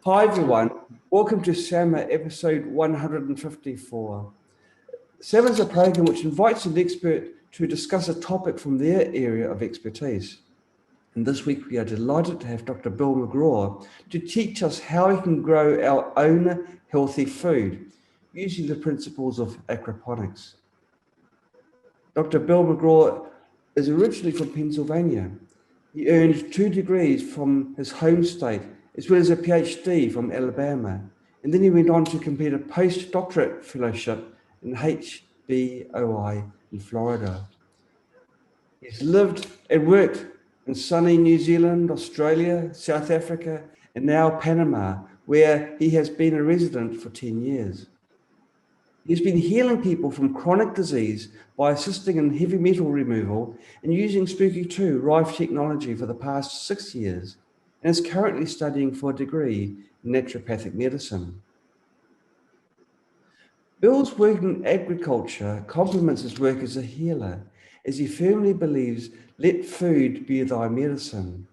Hi everyone, welcome to SAMA episode 154. SAMA is a program which invites an expert to discuss a topic from their area of expertise. And this week we are delighted to have Dr. Bill McGraw to teach us how we can grow our own healthy food using the principles of aquaponics. Dr. Bill McGraw is originally from Pennsylvania. He earned 2 degrees from his home state, as well as a PhD from Alabama. And then he went on to complete a postdoctorate fellowship in HBOI in Florida. He's lived and worked in sunny New Zealand, Australia, South Africa, and now Panama, where he has been a resident for 10 years. He's been healing people from chronic disease by assisting in heavy metal removal and using Spooky2 Rife technology for the past 6 years, and is currently studying for a degree in naturopathic medicine. Bill's work in agriculture complements his work as a healer, as he firmly believes, let food be thy medicine.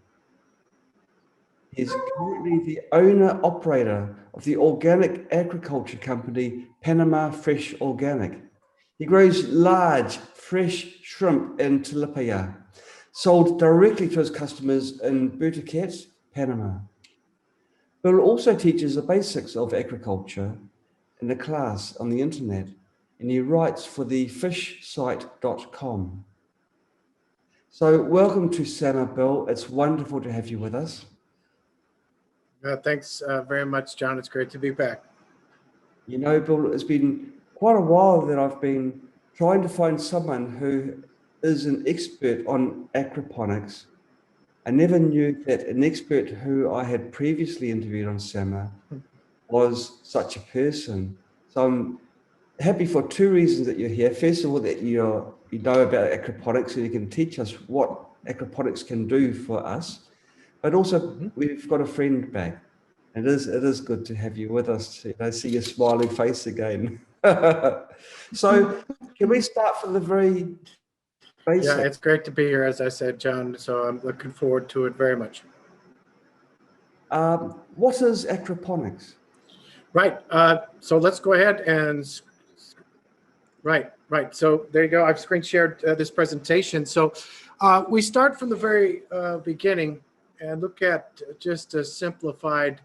He is currently the owner-operator of the organic agriculture company, Panama Fresh Organic. He grows large, fresh shrimp in tilapia, sold directly to his customers in Burticat, Panama. Bill also teaches the basics of agriculture in a class on the internet, and he writes for the fishsite.com. So welcome to SAMA, Bill. It's wonderful to have you with us. Thanks very much, John. It's great to be back. You know, Bill, it's been quite a while that I've been trying to find someone who is an expert on aquaponics. I never knew that an expert who I had previously interviewed on SAMA was such a person. So I'm happy for 2 reasons that you're here. First of all, that you know about aquaponics and you can teach us what aquaponics can do for us. But also, we've got a friend back. It is good to have you with us. I see your smiling face again. So can we start from the very basic? Yeah, it's great to be here, as I said, John. So I'm looking forward to it very much. What is aquaponics? Right. So let's go ahead and right. So there you go. I've screen shared this presentation. So we start from the very beginning and look at just a simplified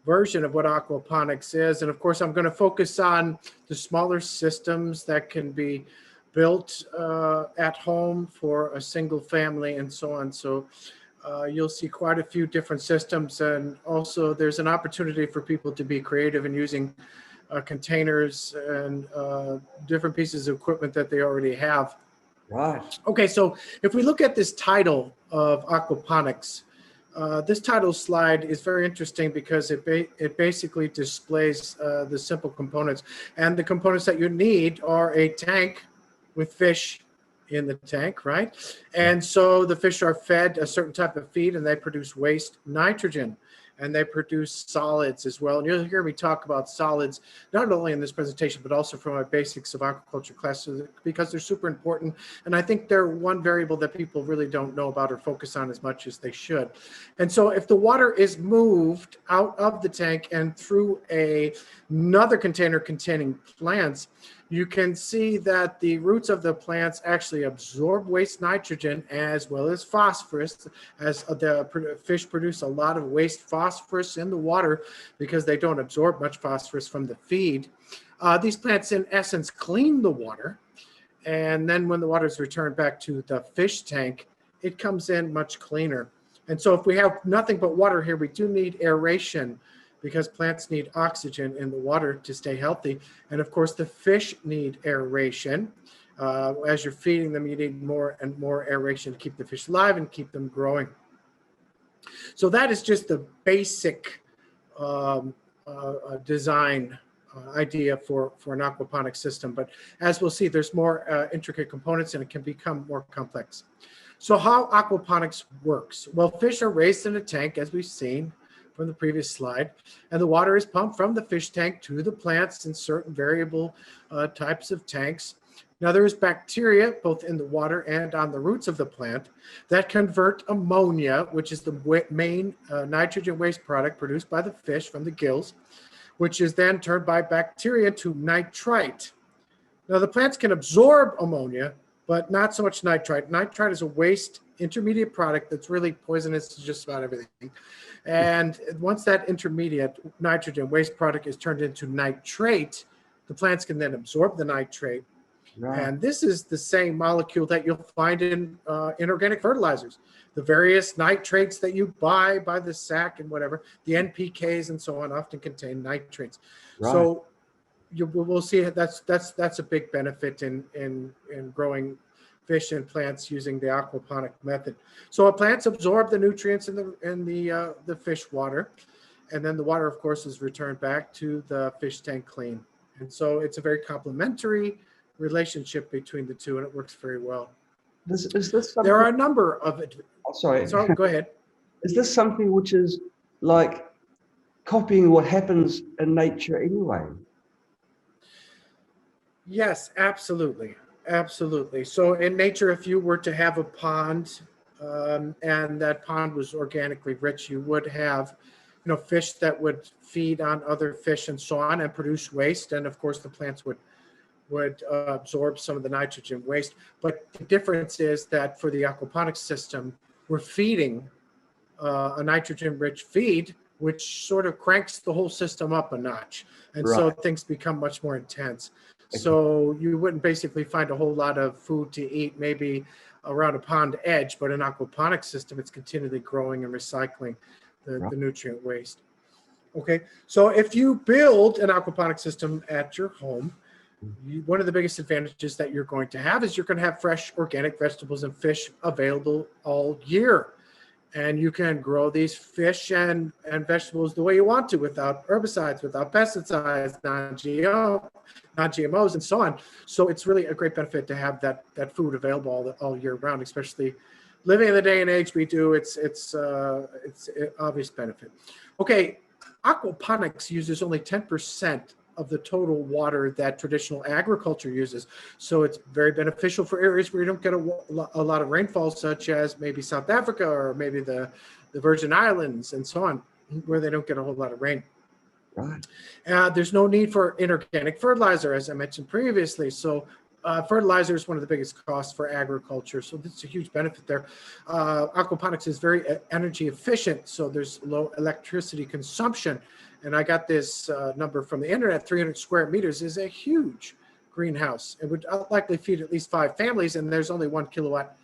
version of what aquaponics is. And of course, I'm going to focus on the smaller systems that can be built at home for a single family and so on. So you'll see quite a few different systems. And also there's an opportunity for people to be creative in using containers and different pieces of equipment that they already have. Right. Okay, so if we look at this title of aquaponics, this title slide is very interesting because it basically displays the simple components. And the components that you need are a tank with fish in the tank, right? And so the fish are fed a certain type of feed and they produce waste nitrogen. And they produce solids as well. And you'll hear me talk about solids, not only in this presentation, but also from my basics of aquaculture classes, because they're super important. And I think they're one variable that people really don't know about or focus on as much as they should. And so if the water is moved out of the tank and through another container containing plants, you can see that the roots of the plants actually absorb waste nitrogen as well as phosphorus, as the fish produce a lot of waste phosphorus in the water because they don't absorb much phosphorus from the feed. These plants, in essence, clean the water. And then when the water is returned back to the fish tank, it comes in much cleaner. And so if we have nothing but water here, we do need aeration, because plants need oxygen in the water to stay healthy. And of course, the fish need aeration. As you're feeding them, you need more and more aeration to keep the fish alive and keep them growing. So that is just the basic design idea for an aquaponic system. But as we'll see, there's more intricate components and it can become more complex. So how aquaponics works? Well, fish are raised in a tank, as we've seen from the previous slide, and the water is pumped from the fish tank to the plants in certain variable types of tanks. Now, there is bacteria both in the water and on the roots of the plant that convert ammonia, which is the main nitrogen waste product produced by the fish from the gills, which is then turned by bacteria to nitrite. Now, the plants can absorb ammonia, but not so much nitrite. Nitrite is a waste intermediate product that's really poisonous to just about everything. And once that intermediate nitrogen waste product is turned into nitrate, the plants can then absorb the nitrate. Right. And this is the same molecule that you'll find in inorganic fertilizers. The various nitrates that you buy by the sack and whatever, the NPKs and so on often contain nitrates. Right. So we'll see that's a big benefit in growing fish and plants using the aquaponic method. So plants absorb the nutrients in the fish water, and then the water, of course, is returned back to the fish tank clean. And so it's a very complementary relationship between the two, and it works very well. Is this there are a number of it. Oh, sorry, go ahead. Is this something which is like copying what happens in nature anyway? Yes, absolutely. Absolutely. So in nature, if you were to have a pond and that pond was organically rich, you would have, fish that would feed on other fish and so on and produce waste. And of course, the plants would absorb some of the nitrogen waste. But the difference is that for the aquaponics system, we're feeding a nitrogen-rich feed, which sort of cranks the whole system up a notch. And so things become much more intense. So you wouldn't basically find a whole lot of food to eat maybe around a pond edge, but an aquaponics system, it's continually growing and recycling the nutrient waste. Okay, so if you build an aquaponics system at your home, one of the biggest advantages that you're going to have is you're going to have fresh organic vegetables and fish available all year. And you can grow these fish and vegetables the way you want to, without herbicides, without pesticides, non-GMOs, and so on. So it's really a great benefit to have that food available all year round, especially living in the day and age we do. It's an obvious benefit. Okay, aquaponics uses only 10% of the total water that traditional agriculture uses. So it's very beneficial for areas where you don't get a lot of rainfall, such as maybe South Africa or maybe the Virgin Islands and so on, where they don't get a whole lot of rain. Right. There's no need for inorganic fertilizer, as I mentioned previously. So fertilizer is one of the biggest costs for agriculture. So this is a huge benefit there. Aquaponics is very energy efficient, so there's low electricity consumption. And I got this number from the internet. 300 square meters is a huge greenhouse. It would likely feed at least 5 families, and there's only 1 kilowatt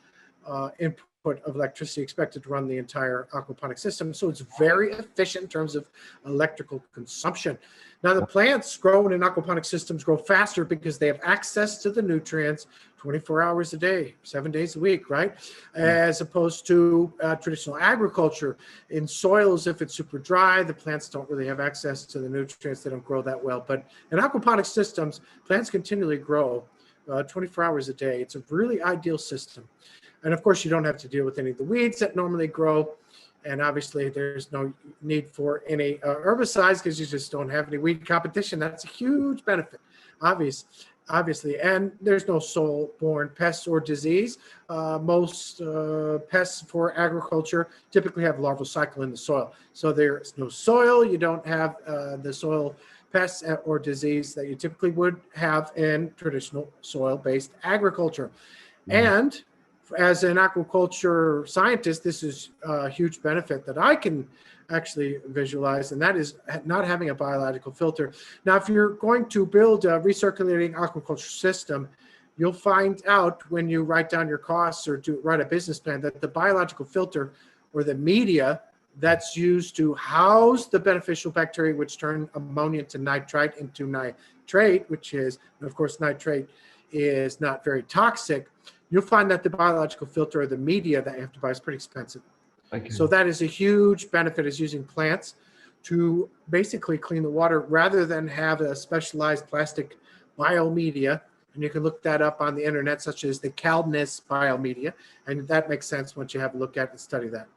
input of electricity expected to run the entire aquaponic system. So it's very efficient in terms of electrical consumption. Now, the plants grown in aquaponic systems grow faster because they have access to the nutrients 24 hours a day, 7 days a week, right? As opposed to traditional agriculture. In soils, if it's super dry, the plants don't really have access to the nutrients. They don't grow that well. But in aquaponic systems, plants continually grow 24 hours a day. It's a really ideal system. And of course, you don't have to deal with any of the weeds that normally grow. And obviously, there's no need for any herbicides because you just don't have any weed competition. That's a huge benefit, obviously. And there's no soil-borne pests or disease. Most pests for agriculture typically have a larval cycle in the soil. So there's no soil. You don't have the soil pests or disease that you typically would have in traditional soil-based agriculture. And as an aquaculture scientist, this is a huge benefit that I can actually visualize, and that is not having a biological filter. Now, if you're going to build a recirculating aquaculture system, you'll find out when you write down your costs or to write a business plan that the biological filter or the media that's used to house the beneficial bacteria which turn ammonia into nitrite into nitrate, which is, of course, nitrate is not very toxic. You'll find that the biological filter or the media that you have to buy is pretty expensive. Okay. So that is a huge benefit, is using plants to basically clean the water rather than have a specialized plastic biomedia. And you can look that up on the internet, such as the Calbnis biomedia. And that makes sense once you have a look at and study that.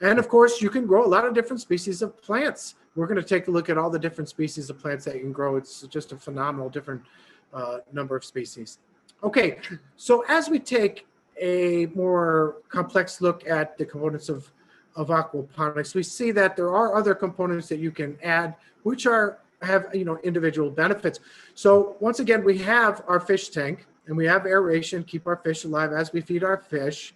And of course, you can grow a lot of different species of plants. We're going to take a look at all the different species of plants that you can grow. It's just a phenomenal different number of species. Okay, so as we take a more complex look at the components of aquaponics, we see that there are other components that you can add, which have individual benefits. So once again, we have our fish tank, and we have aeration, keep our fish alive as we feed our fish.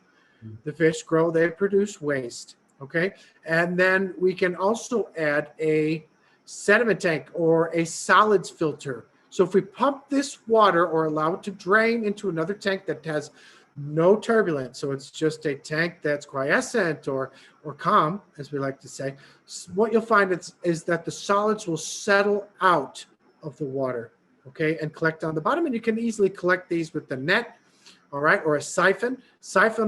The fish grow, they produce waste, okay? And then we can also add a sediment tank or a solids filter. So if we pump this water or allow it to drain into another tank that has no turbulence, so it's just a tank that's quiescent or calm, as we like to say, what you'll find is that the solids will settle out of the water, okay, and collect on the bottom. And you can easily collect these with the net, all right, or a siphon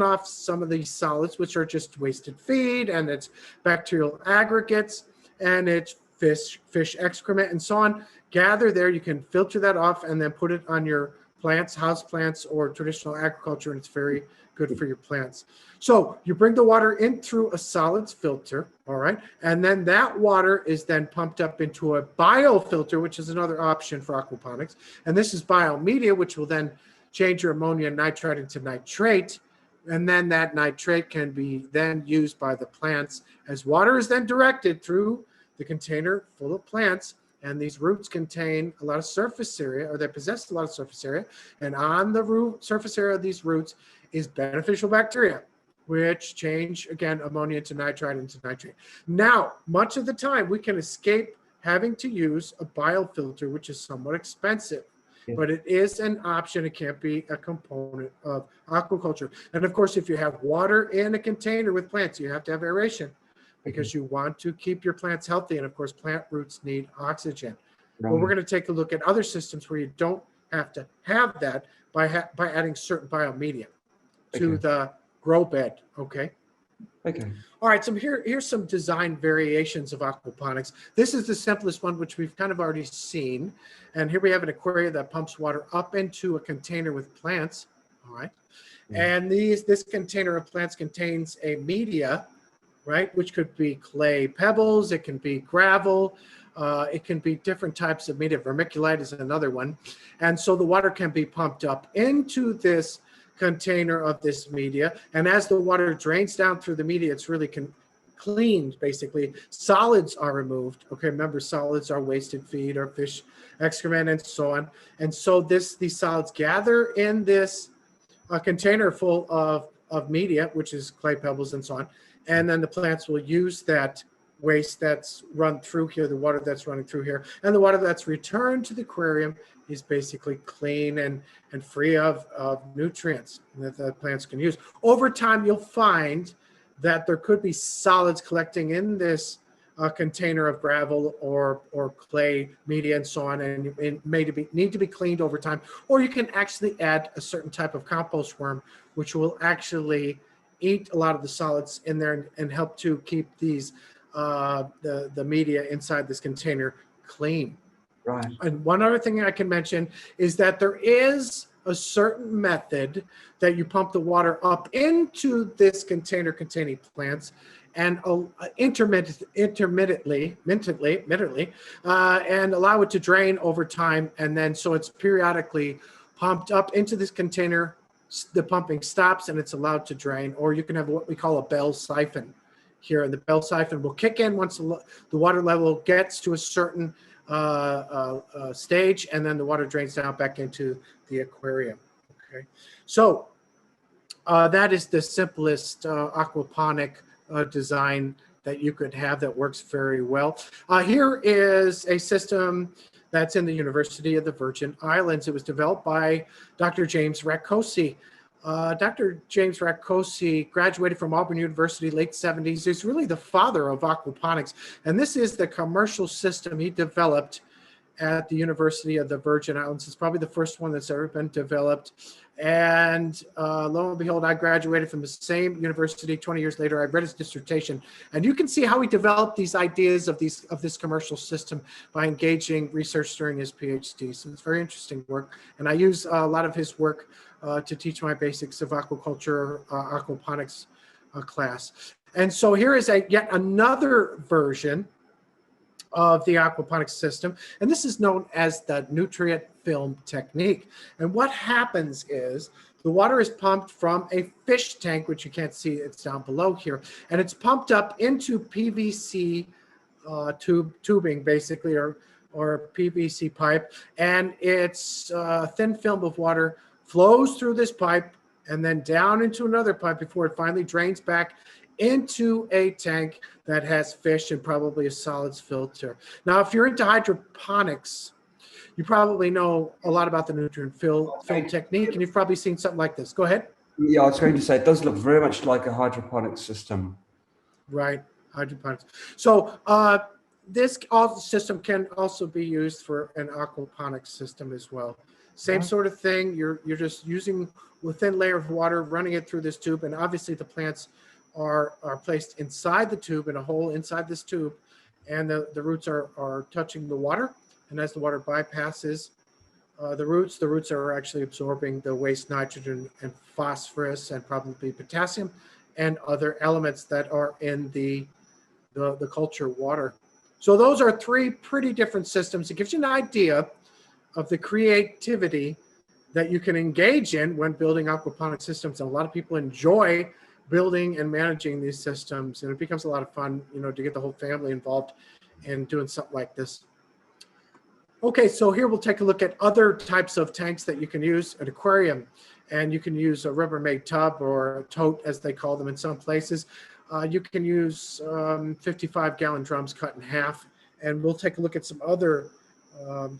off some of these solids, which are just wasted feed, and it's bacterial aggregates, and it's fish excrement, and so on. Gather there, you can filter that off and then put it on your plants, house plants, or traditional agriculture, and it's very good for your plants. So you bring the water in through a solids filter, all right, and then that water is then pumped up into a biofilter, which is another option for aquaponics, and this is biomedia, which will then change your ammonia and nitrite into nitrate, and then that nitrate can be then used by the plants as water is then directed through the container full of plants. And these roots contain a lot of surface area, or they possess a lot of surface area. And on the surface area of these roots is beneficial bacteria, which change, again, ammonia to nitrite into nitrate. Now, much of the time, we can escape having to use a biofilter, which is somewhat expensive. Yeah. But it is an option. It can't be a component of aquaculture. And of course, if you have water in a container with plants, you have to have aeration, because you want to keep your plants healthy. And of course, plant roots need oxygen. Right. But we're going to take a look at other systems where you don't have to have that by adding certain biomedia to the grow bed, okay? Okay. All right, so here's some design variations of aquaponics. This is the simplest one, which we've kind of already seen. And here we have an aquarium that pumps water up into a container with plants, all right? And this container of plants contains a media, right, which could be clay pebbles, it can be gravel, it can be different types of media. Vermiculite is another one. And so the water can be pumped up into this container of this media. And as the water drains down through the media, it's really cleaned, basically. Solids are removed. Okay, remember, solids are wasted feed or fish excrement and so on. And so these solids gather in this container full of media, which is clay pebbles and so on. And then the plants will use that waste that's run through here, the water that's running through here, and the water that's returned to the aquarium is basically clean and free of nutrients that the plants can use. Over time, you'll find that there could be solids collecting in this container of gravel or clay media and so on, and it may need to be cleaned over time. Or you can actually add a certain type of compost worm, which will actually eat a lot of the solids in there and help to keep these the media inside this container clean. Right. And one other thing I can mention is that there is a certain method that you pump the water up into this container containing plants and intermittently, and allow it to drain over time. And then so it's periodically pumped up into this container. The pumping stops and it's allowed to drain. Or you can have what we call a bell siphon here. And the bell siphon will kick in once the water level gets to a certain stage, and then the water drains down back into the aquarium. Okay, so that is the simplest aquaponic design that you could have that works very well. Here is a system that's in the University of the Virgin Islands. It was developed by Dr. James Rakosi. Dr. James Rakosi graduated from Auburn University late 70s. He's really the father of aquaponics. And this is the commercial system he developed at the University of the Virgin Islands. It's probably the first one that's ever been developed. And lo and behold, I graduated from the same university 20 years later. I read his dissertation. And you can see how he developed these ideas of this commercial system by engaging research during his PhD. So it's very interesting work. And I use a lot of his work to teach my basics of aquaculture, aquaponics class. And so here is yet another version of the aquaponics system, and this is known as the nutrient film technique. And what happens is the water is pumped from a fish tank, which you can't see, it's down below here, and it's pumped up into PVC tubing, basically, or PVC pipe, and it's a thin film of water flows through this pipe and then down into another pipe before it finally drains back into a tank that has fish and probably a solids filter. Now, if you're into hydroponics, you probably know a lot about the nutrient film technique, and you've probably seen something like this. Go ahead. Yeah, I was going to say, it does look very much like a hydroponic system. Right, hydroponics. So this system can also be used for an aquaponics system as well. Same sort of thing. You're just using a thin layer of water, running it through this tube, and obviously the plants are placed inside the tube, in a hole inside this tube, and the roots are touching the water. And as the water bypasses the roots are actually absorbing the waste nitrogen and phosphorus and probably potassium and other elements that are in the culture water. So those are three pretty different systems. It gives you an idea of the creativity that you can engage in when building aquaponic systems. And a lot of people enjoy building and managing these systems, and it becomes a lot of fun, you know, to get the whole family involved in doing something like this. Okay, so here we'll take a look at other types of tanks that you can use. An aquarium, and you can use a Rubbermaid tub or a tote, as they call them in some places. You can use 55-gallon drums cut in half, and we'll take a look at some other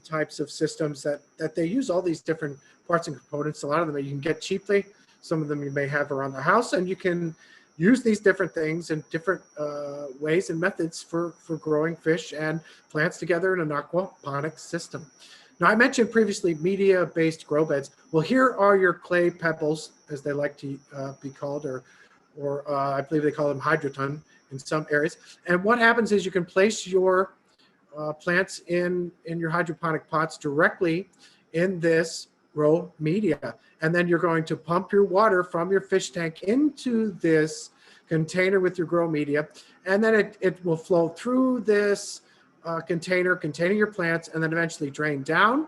types of systems that they use all these different parts and components. A lot of them you can get cheaply. Some of them you may have around the house, and you can use these different things in different ways and methods for growing fish and plants together in an aquaponics system. Now, I mentioned previously media-based grow beds. Well, here are your clay pebbles, as they like to be called, or I believe they call them hydroton in some areas. And what happens is you can place your plants in your hydroponic pots directly in this grow media. And then you're going to pump your water from your fish tank into this container with your grow media. And then it will flow through this container containing your plants, and then eventually drain down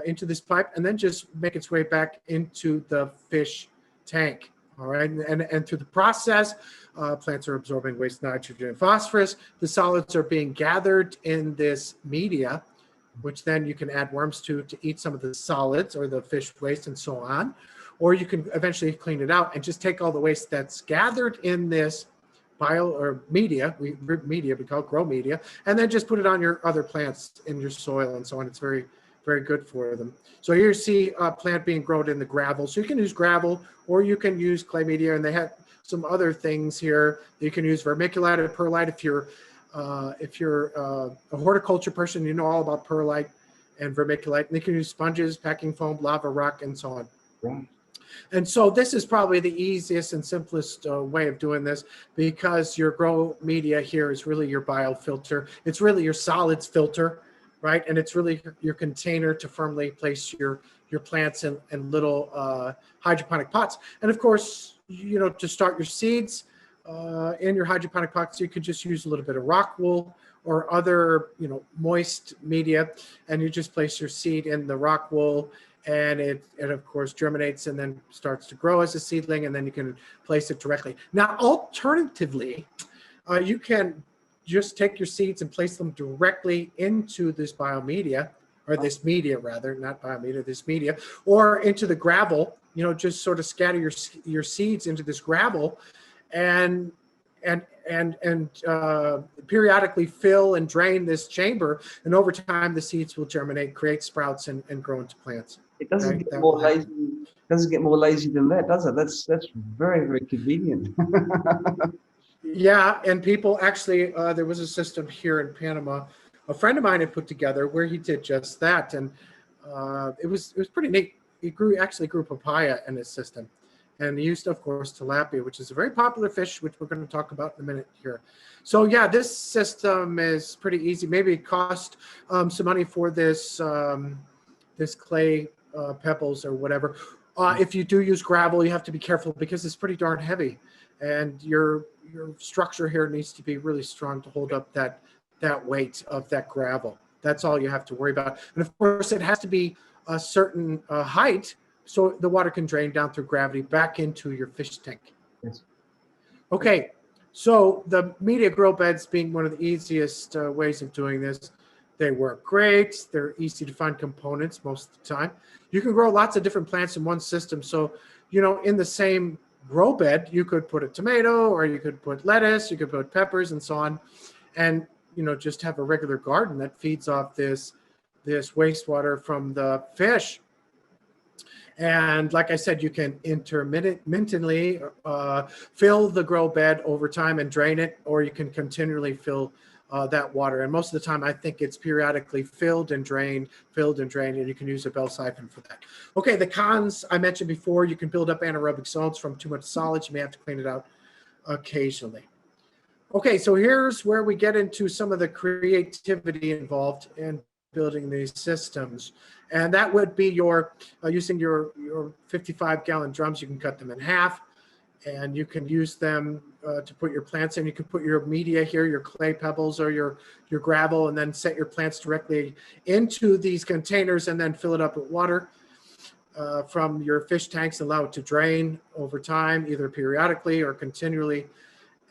into this pipe, and then just make its way back into the fish tank. All right, and through the process, plants are absorbing waste nitrogen and phosphorus. The solids are being gathered in this media, which then you can add worms to eat some of the solids or the fish waste and so on. Or you can eventually clean it out and just take all the waste that's gathered in this media, we call it grow media, and then just put it on your other plants in your soil and so on. It's very, very good for them. So here you see a plant being grown in the gravel. So you can use gravel, or you can use clay media, and they have some other things here. You can use vermiculite or perlite if you're a horticulture person, you know all about perlite and vermiculite. And you can use sponges, packing foam, lava rock, and so on. Right. And so this is probably the easiest and simplest way of doing this, because your grow media here is really your biofilter. It's really your solids filter, right? And it's really your container to firmly place your plants in little hydroponic pots. And of course, you know, to start your seeds in your hydroponic pots, you could just use a little bit of rock wool or other, you know, moist media, and you just place your seed in the rock wool, and it of course germinates and then starts to grow as a seedling, and then you can place it directly. Now, alternatively, you can just take your seeds and place them directly into this biomedia, or this media rather, not biomedia, this media, or into the gravel. You know, just sort of scatter your seeds into this gravel, and periodically fill and drain this chamber, and over time the seeds will germinate, create sprouts, and grow into plants. It doesn't get more lazy. Doesn't get more lazy than that, does it? That's very, very convenient. Yeah, and people actually, there was a system here in Panama, a friend of mine had put together where he did just that, and it was pretty neat. He actually grew papaya in his system, and he used, of course, tilapia, which is a very popular fish, which we're going to talk about in a minute here. So yeah, this system is pretty easy. Maybe it cost some money for this this clay pebbles or whatever. If you do use gravel, you have to be careful because it's pretty darn heavy, and your structure here needs to be really strong to hold up that that weight of that gravel. That's all you have to worry about. And of course, it has to be a certain height so the water can drain down through gravity back into your fish tank. Yes. Okay, so the media grow beds being one of the easiest ways of doing this. They work great. They're easy to find components most of the time. You can grow lots of different plants in one system. So, in the same grow bed, you could put a tomato, or you could put lettuce, you could put peppers and so on. And, just have a regular garden that feeds off this wastewater from the fish. And like I said, you can intermittently fill the grow bed over time and drain it, or you can continually fill that water. And most of the time, I think it's periodically filled and drained, and you can use a bell siphon for that. Okay, the cons I mentioned before, you can build up anaerobic zones from too much solids. You may have to clean it out occasionally. Okay, so here's where we get into some of the creativity involved in building these systems. And that would be using your 55-gallon drums. You can cut them in half, and you can use them to put your plants in. You can put your media here, your clay pebbles or your gravel, and then set your plants directly into these containers and then fill it up with water from your fish tanks, allow it to drain over time, either periodically or continually.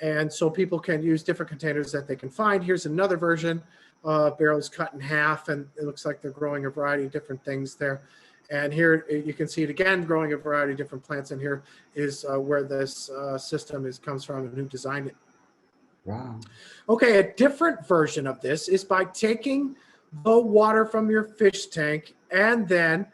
And so people can use different containers that they can find. Here's another version. Barrels cut in half, and it looks like they're growing a variety of different things there. And here you can see it again, growing a variety of different plants. And here is where this system comes from and who designed it. Wow. Okay, a different version of this is by taking the water from your fish tank and then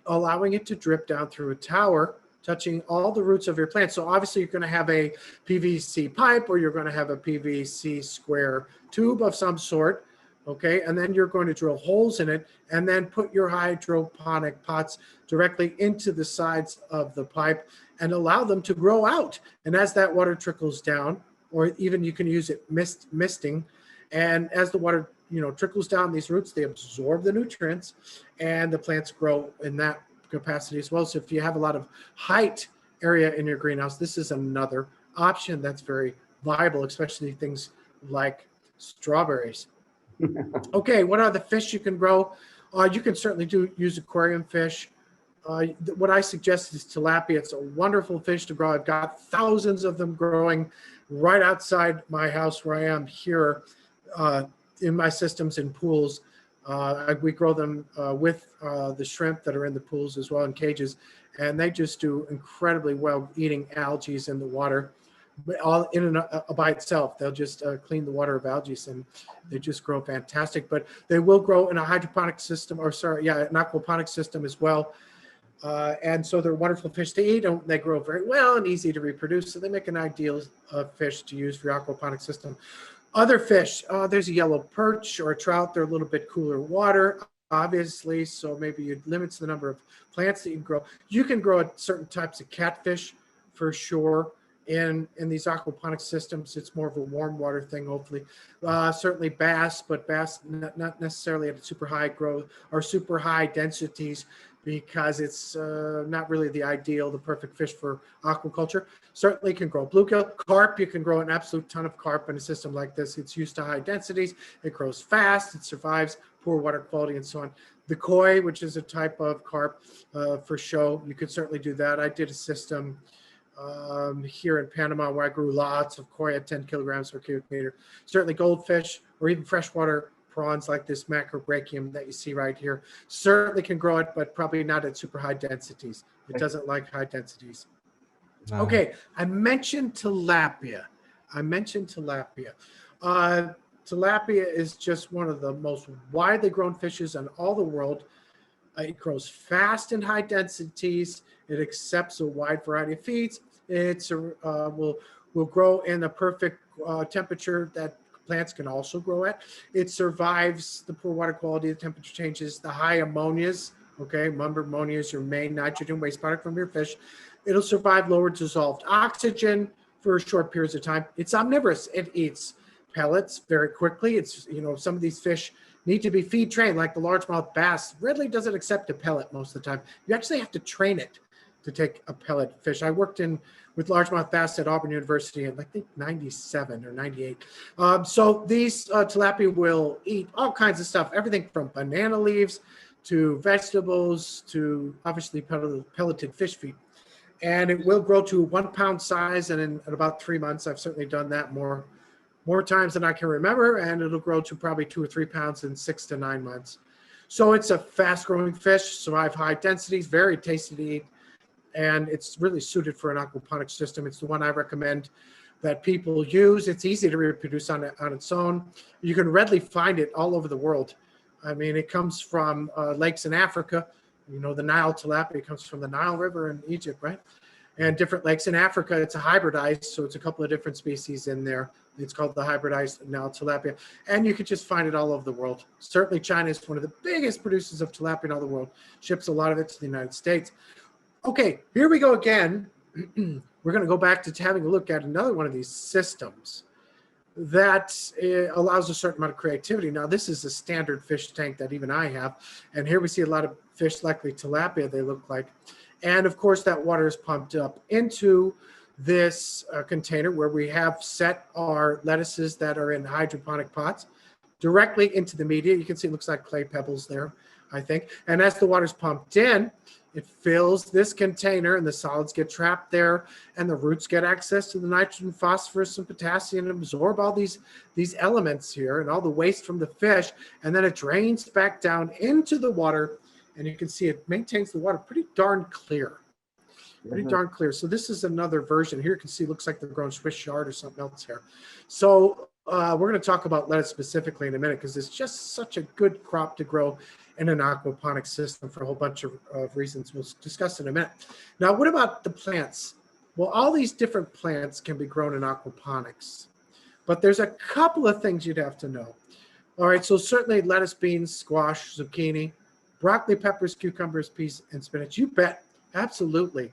allowing it to drip down through a tower, touching all the roots of your plant. So obviously you're going to have a PVC pipe, or you're going to have a PVC square tube of some sort. Okay, and then you're going to drill holes in it and then put your hydroponic pots directly into the sides of the pipe and allow them to grow out. And as that water trickles down, or even you can use it misting, and as the water trickles down these roots, they absorb the nutrients and the plants grow in that capacity as well. So if you have a lot of height area in your greenhouse, this is another option that's very viable, especially things like strawberries. Okay, what are the fish you can grow? You can certainly use aquarium fish. What I suggest is tilapia. It's a wonderful fish to grow. I've got thousands of them growing right outside my house where I am here in my systems in pools. We grow them with the shrimp that are in the pools as well in cages, and they just do incredibly well eating algae in the water. All in and by itself, they'll just clean the water of algae, and they just grow fantastic. But they will grow in a hydroponic system, an aquaponic system as well. And so they're wonderful fish to eat, and they grow very well and easy to reproduce. So they make an ideal fish to use for your aquaponic system. Other fish, there's a yellow perch or a trout. They're a little bit cooler water, obviously. So maybe it limits the number of plants that you can grow. You can grow certain types of catfish for sure. In these aquaponic systems, it's more of a warm water thing, hopefully. Certainly bass, but bass not necessarily at super high growth or super high densities, because it's not really the perfect fish for aquaculture. Certainly can grow bluegill. Carp, you can grow an absolute ton of carp in a system like this. It's used to high densities. It grows fast. It survives poor water quality and so on. The koi, which is a type of carp for show, you could certainly do that. I did a system here in Panama where I grew lots of koi at 10 kilograms per cubic meter. Certainly goldfish or even freshwater prawns like this macrobrachium that you see right here certainly can grow it, but probably not at super high densities. It doesn't like high densities. Wow. Okay, I mentioned tilapia. Tilapia is just one of the most widely grown fishes in all the world. It grows fast in high densities. It accepts a wide variety of feeds. It will grow in a perfect temperature that plants can also grow at. It survives the poor water quality, the temperature changes, the high ammonias. Okay, remember ammonia is your main nitrogen waste product from your fish. It'll survive lower dissolved oxygen for short periods of time. It's omnivorous. It eats pellets very quickly. It's, some of these fish need to be feed trained, like the largemouth bass readily doesn't accept a pellet most of the time. You actually have to train it to take a pellet fish. I worked with largemouth bass at Auburn University in, I think, 97 or 98. So these tilapia will eat all kinds of stuff, everything from banana leaves to vegetables to obviously pelleted fish feed. And it will grow to 1 pound size. And in about 3 months, I've certainly done that more times than I can remember. And it'll grow to probably 2 or 3 pounds in 6 to 9 months. So it's a fast growing fish, survive high densities, very tasty to eat. And it's really suited for an aquaponics system. It's the one I recommend that people use. It's easy to reproduce on its own. You can readily find it all over the world. I mean, it comes from lakes in Africa. You know, the Nile tilapia comes from the Nile River in Egypt, right? And different lakes in Africa. It's a hybridized, so it's a couple of different species in there. It's called the hybridized Nile tilapia. And you can just find it all over the world. Certainly China is one of the biggest producers of tilapia in all the world. Ships a lot of it to the United States. Okay, here we go again. We're going to go back to having a look at another one of these systems that allows a certain amount of creativity. Now, this is a standard fish tank that even I have. And here we see a lot of fish, likely tilapia, they look like. And of course, that water is pumped up into this container where we have set our lettuces that are in hydroponic pots directly into the media. You can see it looks like clay pebbles there, I think. And as the water's pumped in, it fills this container and the solids get trapped there and the roots get access to the nitrogen, phosphorus, and potassium and absorb all these elements here and all the waste from the fish. And then it drains back down into the water. And you can see it maintains the water pretty darn clear. Pretty darn clear. So this is another version. Here you can see it looks like they're growing Swiss chard or something else here. So we're going to talk about lettuce specifically in a minute because it's just such a good crop to grow in an aquaponics system for a whole bunch of reasons we'll discuss in a minute. Now, what about the plants? Well, all these different plants can be grown in aquaponics, but there's a couple of things you'd have to know. All right, so certainly lettuce, beans, squash, zucchini, broccoli, peppers, cucumbers, peas, and spinach. You bet, absolutely.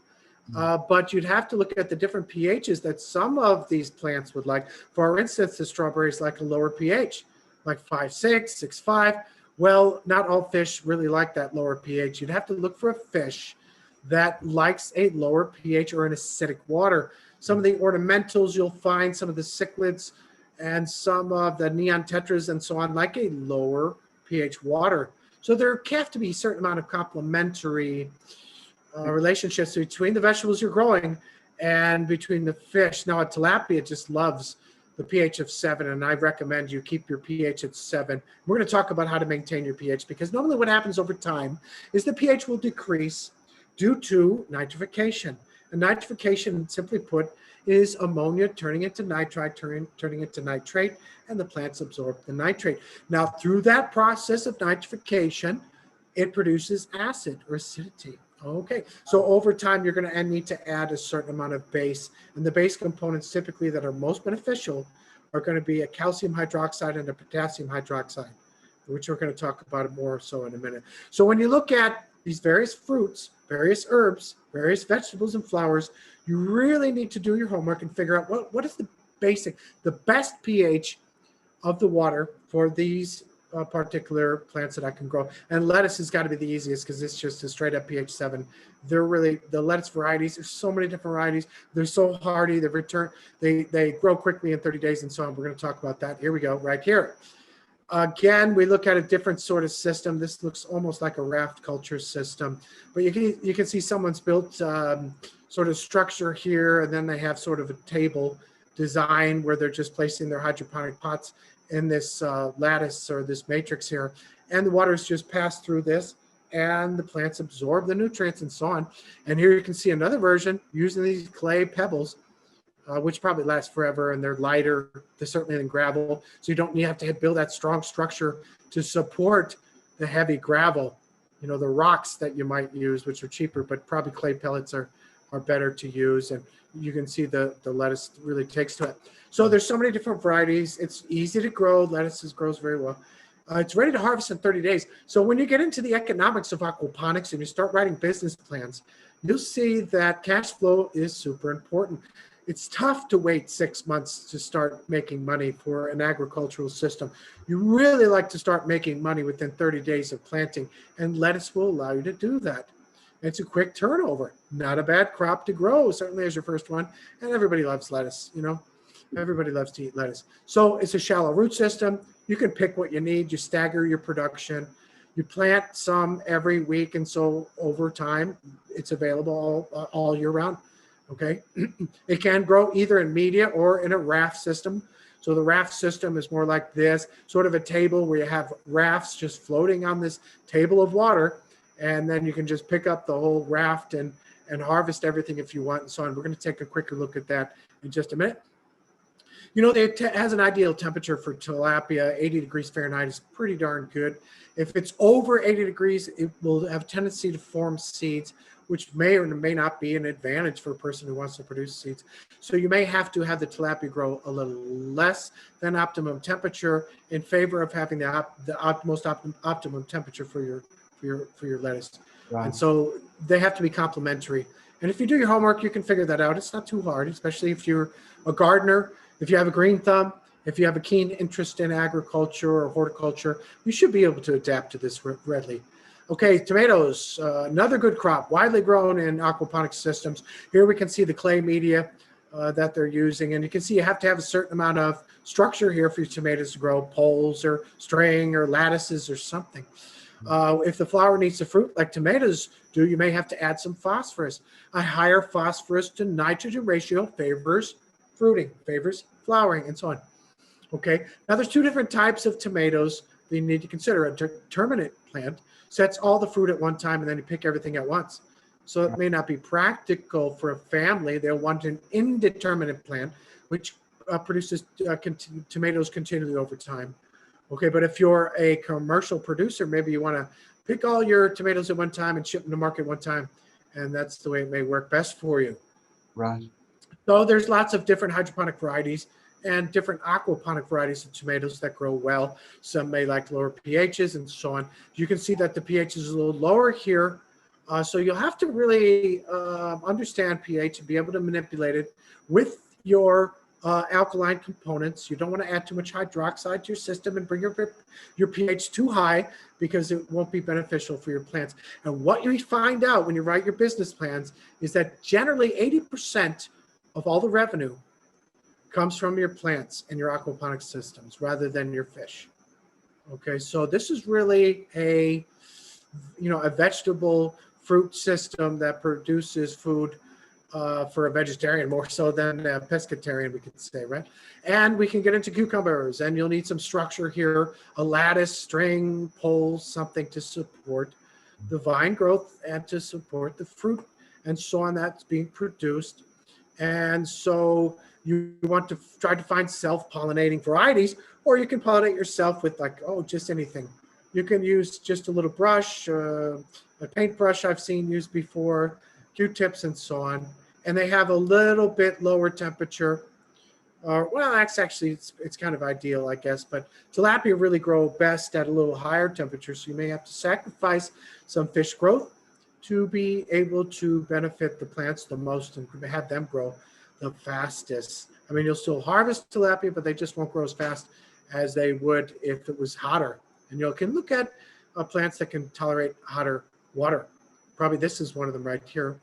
But you'd have to look at the different pHs that some of these plants would like. For instance, the strawberries like a lower pH, like 5.6, 6.5. Well, not all fish really like that lower pH. You'd have to look for a fish that likes a lower pH or an acidic water. Some of the ornamentals you'll find, some of the cichlids and some of the neon tetras and so on, like a lower pH water. So there have to be a certain amount of complementary relationships between the vegetables you're growing and between the fish. Now, a tilapia just loves the pH of 7, and I recommend you keep your pH at 7. We're going to talk about how to maintain your pH because normally what happens over time is the pH will decrease due to nitrification. And nitrification, simply put, is ammonia turning into nitrite, turning into nitrate, and the plants absorb the nitrate. Now, through that process of nitrification, it produces acid or acidity. Okay, so over time, you're going to need to add a certain amount of base. And the base components typically that are most beneficial are going to be a calcium hydroxide and a potassium hydroxide, which we're going to talk about more so in a minute. So when you look at these various fruits, various herbs, various vegetables and flowers, you really need to do your homework and figure out what is the best pH of the water for these particular plants that I can grow. And lettuce has got to be the easiest because it's just a straight up pH 7. They're really, the lettuce varieties, there's so many different varieties. They're so hardy, they grow quickly in 30 days and so on. We're going to talk about that. Here we go, right here. Again, we look at a different sort of system. This looks almost like a raft culture system, but you can see someone's built sort of structure here, and then they have sort of a table design where they're just placing their hydroponic pots in this lattice or this matrix here, and the water is just passed through this, and the plants absorb the nutrients and so on. And here you can see another version using these clay pebbles, which probably last forever, and they're lighter, certainly than gravel, so you don't have to build that strong structure to support the heavy gravel, you know, the rocks that you might use, which are cheaper, but probably clay pellets are better to use. And you can see the lettuce really takes to it. So there's so many different varieties. It's easy to grow. Lettuce grows very well. It's ready to harvest in 30 days. So when you get into the economics of aquaponics and you start writing business plans, you'll see that cash flow is super important. It's tough to wait 6 months to start making money for an agricultural system. You really like to start making money within 30 days of planting, and lettuce will allow you to do that. It's a quick turnover. Not a bad crop to grow, certainly as your first one. And everybody loves lettuce, you know. Everybody loves to eat lettuce. So it's a shallow root system. You can pick what you need. You stagger your production. You plant some every week, and so over time, it's available all year round. Okay, it can grow either in media or in a raft system. So the raft system is more like this, sort of a table where you have rafts just floating on this table of water, and then you can just pick up the whole raft and harvest everything if you want and so on. We're going to take a quicker look at that in just a minute. You know, it has an ideal temperature for tilapia. 80 degrees Fahrenheit is pretty darn good. If it's over 80 degrees, it will have a tendency to form seeds, which may or may not be an advantage for a person who wants to produce seeds. So you may have to have the tilapia grow a little less than optimum temperature in favor of having the most optimum temperature for your lettuce. Right. And so they have to be complementary. And if you do your homework, you can figure that out. It's not too hard, especially if you're a gardener. If you have a green thumb, if you have a keen interest in agriculture or horticulture, you should be able to adapt to this readily. Okay, tomatoes, another good crop, widely grown in aquaponics systems. Here we can see the clay media that they're using, and you can see you have to have a certain amount of structure here for your tomatoes to grow, poles or string or lattices or something. If the flower needs to fruit like tomatoes do, you may have to add some phosphorus. A higher phosphorus to nitrogen ratio favors fruiting, favors flowering, and so on. Okay, now there's two different types of tomatoes that you need to consider. A determinate plant sets all the fruit at one time, and then you pick everything at once. So it may not be practical for a family. They'll want an indeterminate plant, which produces tomatoes continually over time. Okay, but if you're a commercial producer, maybe you want to pick all your tomatoes at one time and ship them to market one time, and that's the way it may work best for you. Right. So there's lots of different hydroponic varieties and different aquaponic varieties of tomatoes that grow well. Some may like lower pHs and so on. You can see that the pH is a little lower here. So you'll have to really understand pH and be able to manipulate it with your alkaline components. You don't want to add too much hydroxide to your system and bring your pH too high, because it won't be beneficial for your plants. And what you find out when you write your business plans is that generally 80% of all the revenue comes from your plants and your aquaponic systems rather than your fish. Okay, so this is really a vegetable fruit system that produces food for a vegetarian more so than a pescatarian, we could say, right? And we can get into cucumbers, and you'll need some structure here, a lattice, string, poles, something to support the vine growth and to support the fruit and so on that's being produced. And so you want to try to find self-pollinating varieties, or you can pollinate yourself with just anything. You can use just a little brush, a paintbrush I've seen used before, Q-tips and so on. And they have a little bit lower temperature. Well, actually, it's kind of ideal, I guess. But tilapia really grow best at a little higher temperature, so you may have to sacrifice some fish growth to be able to benefit the plants the most and have them grow the fastest. I mean, you'll still harvest tilapia, but they just won't grow as fast as they would if it was hotter. And you can look at plants that can tolerate hotter water. Probably this is one of them right here.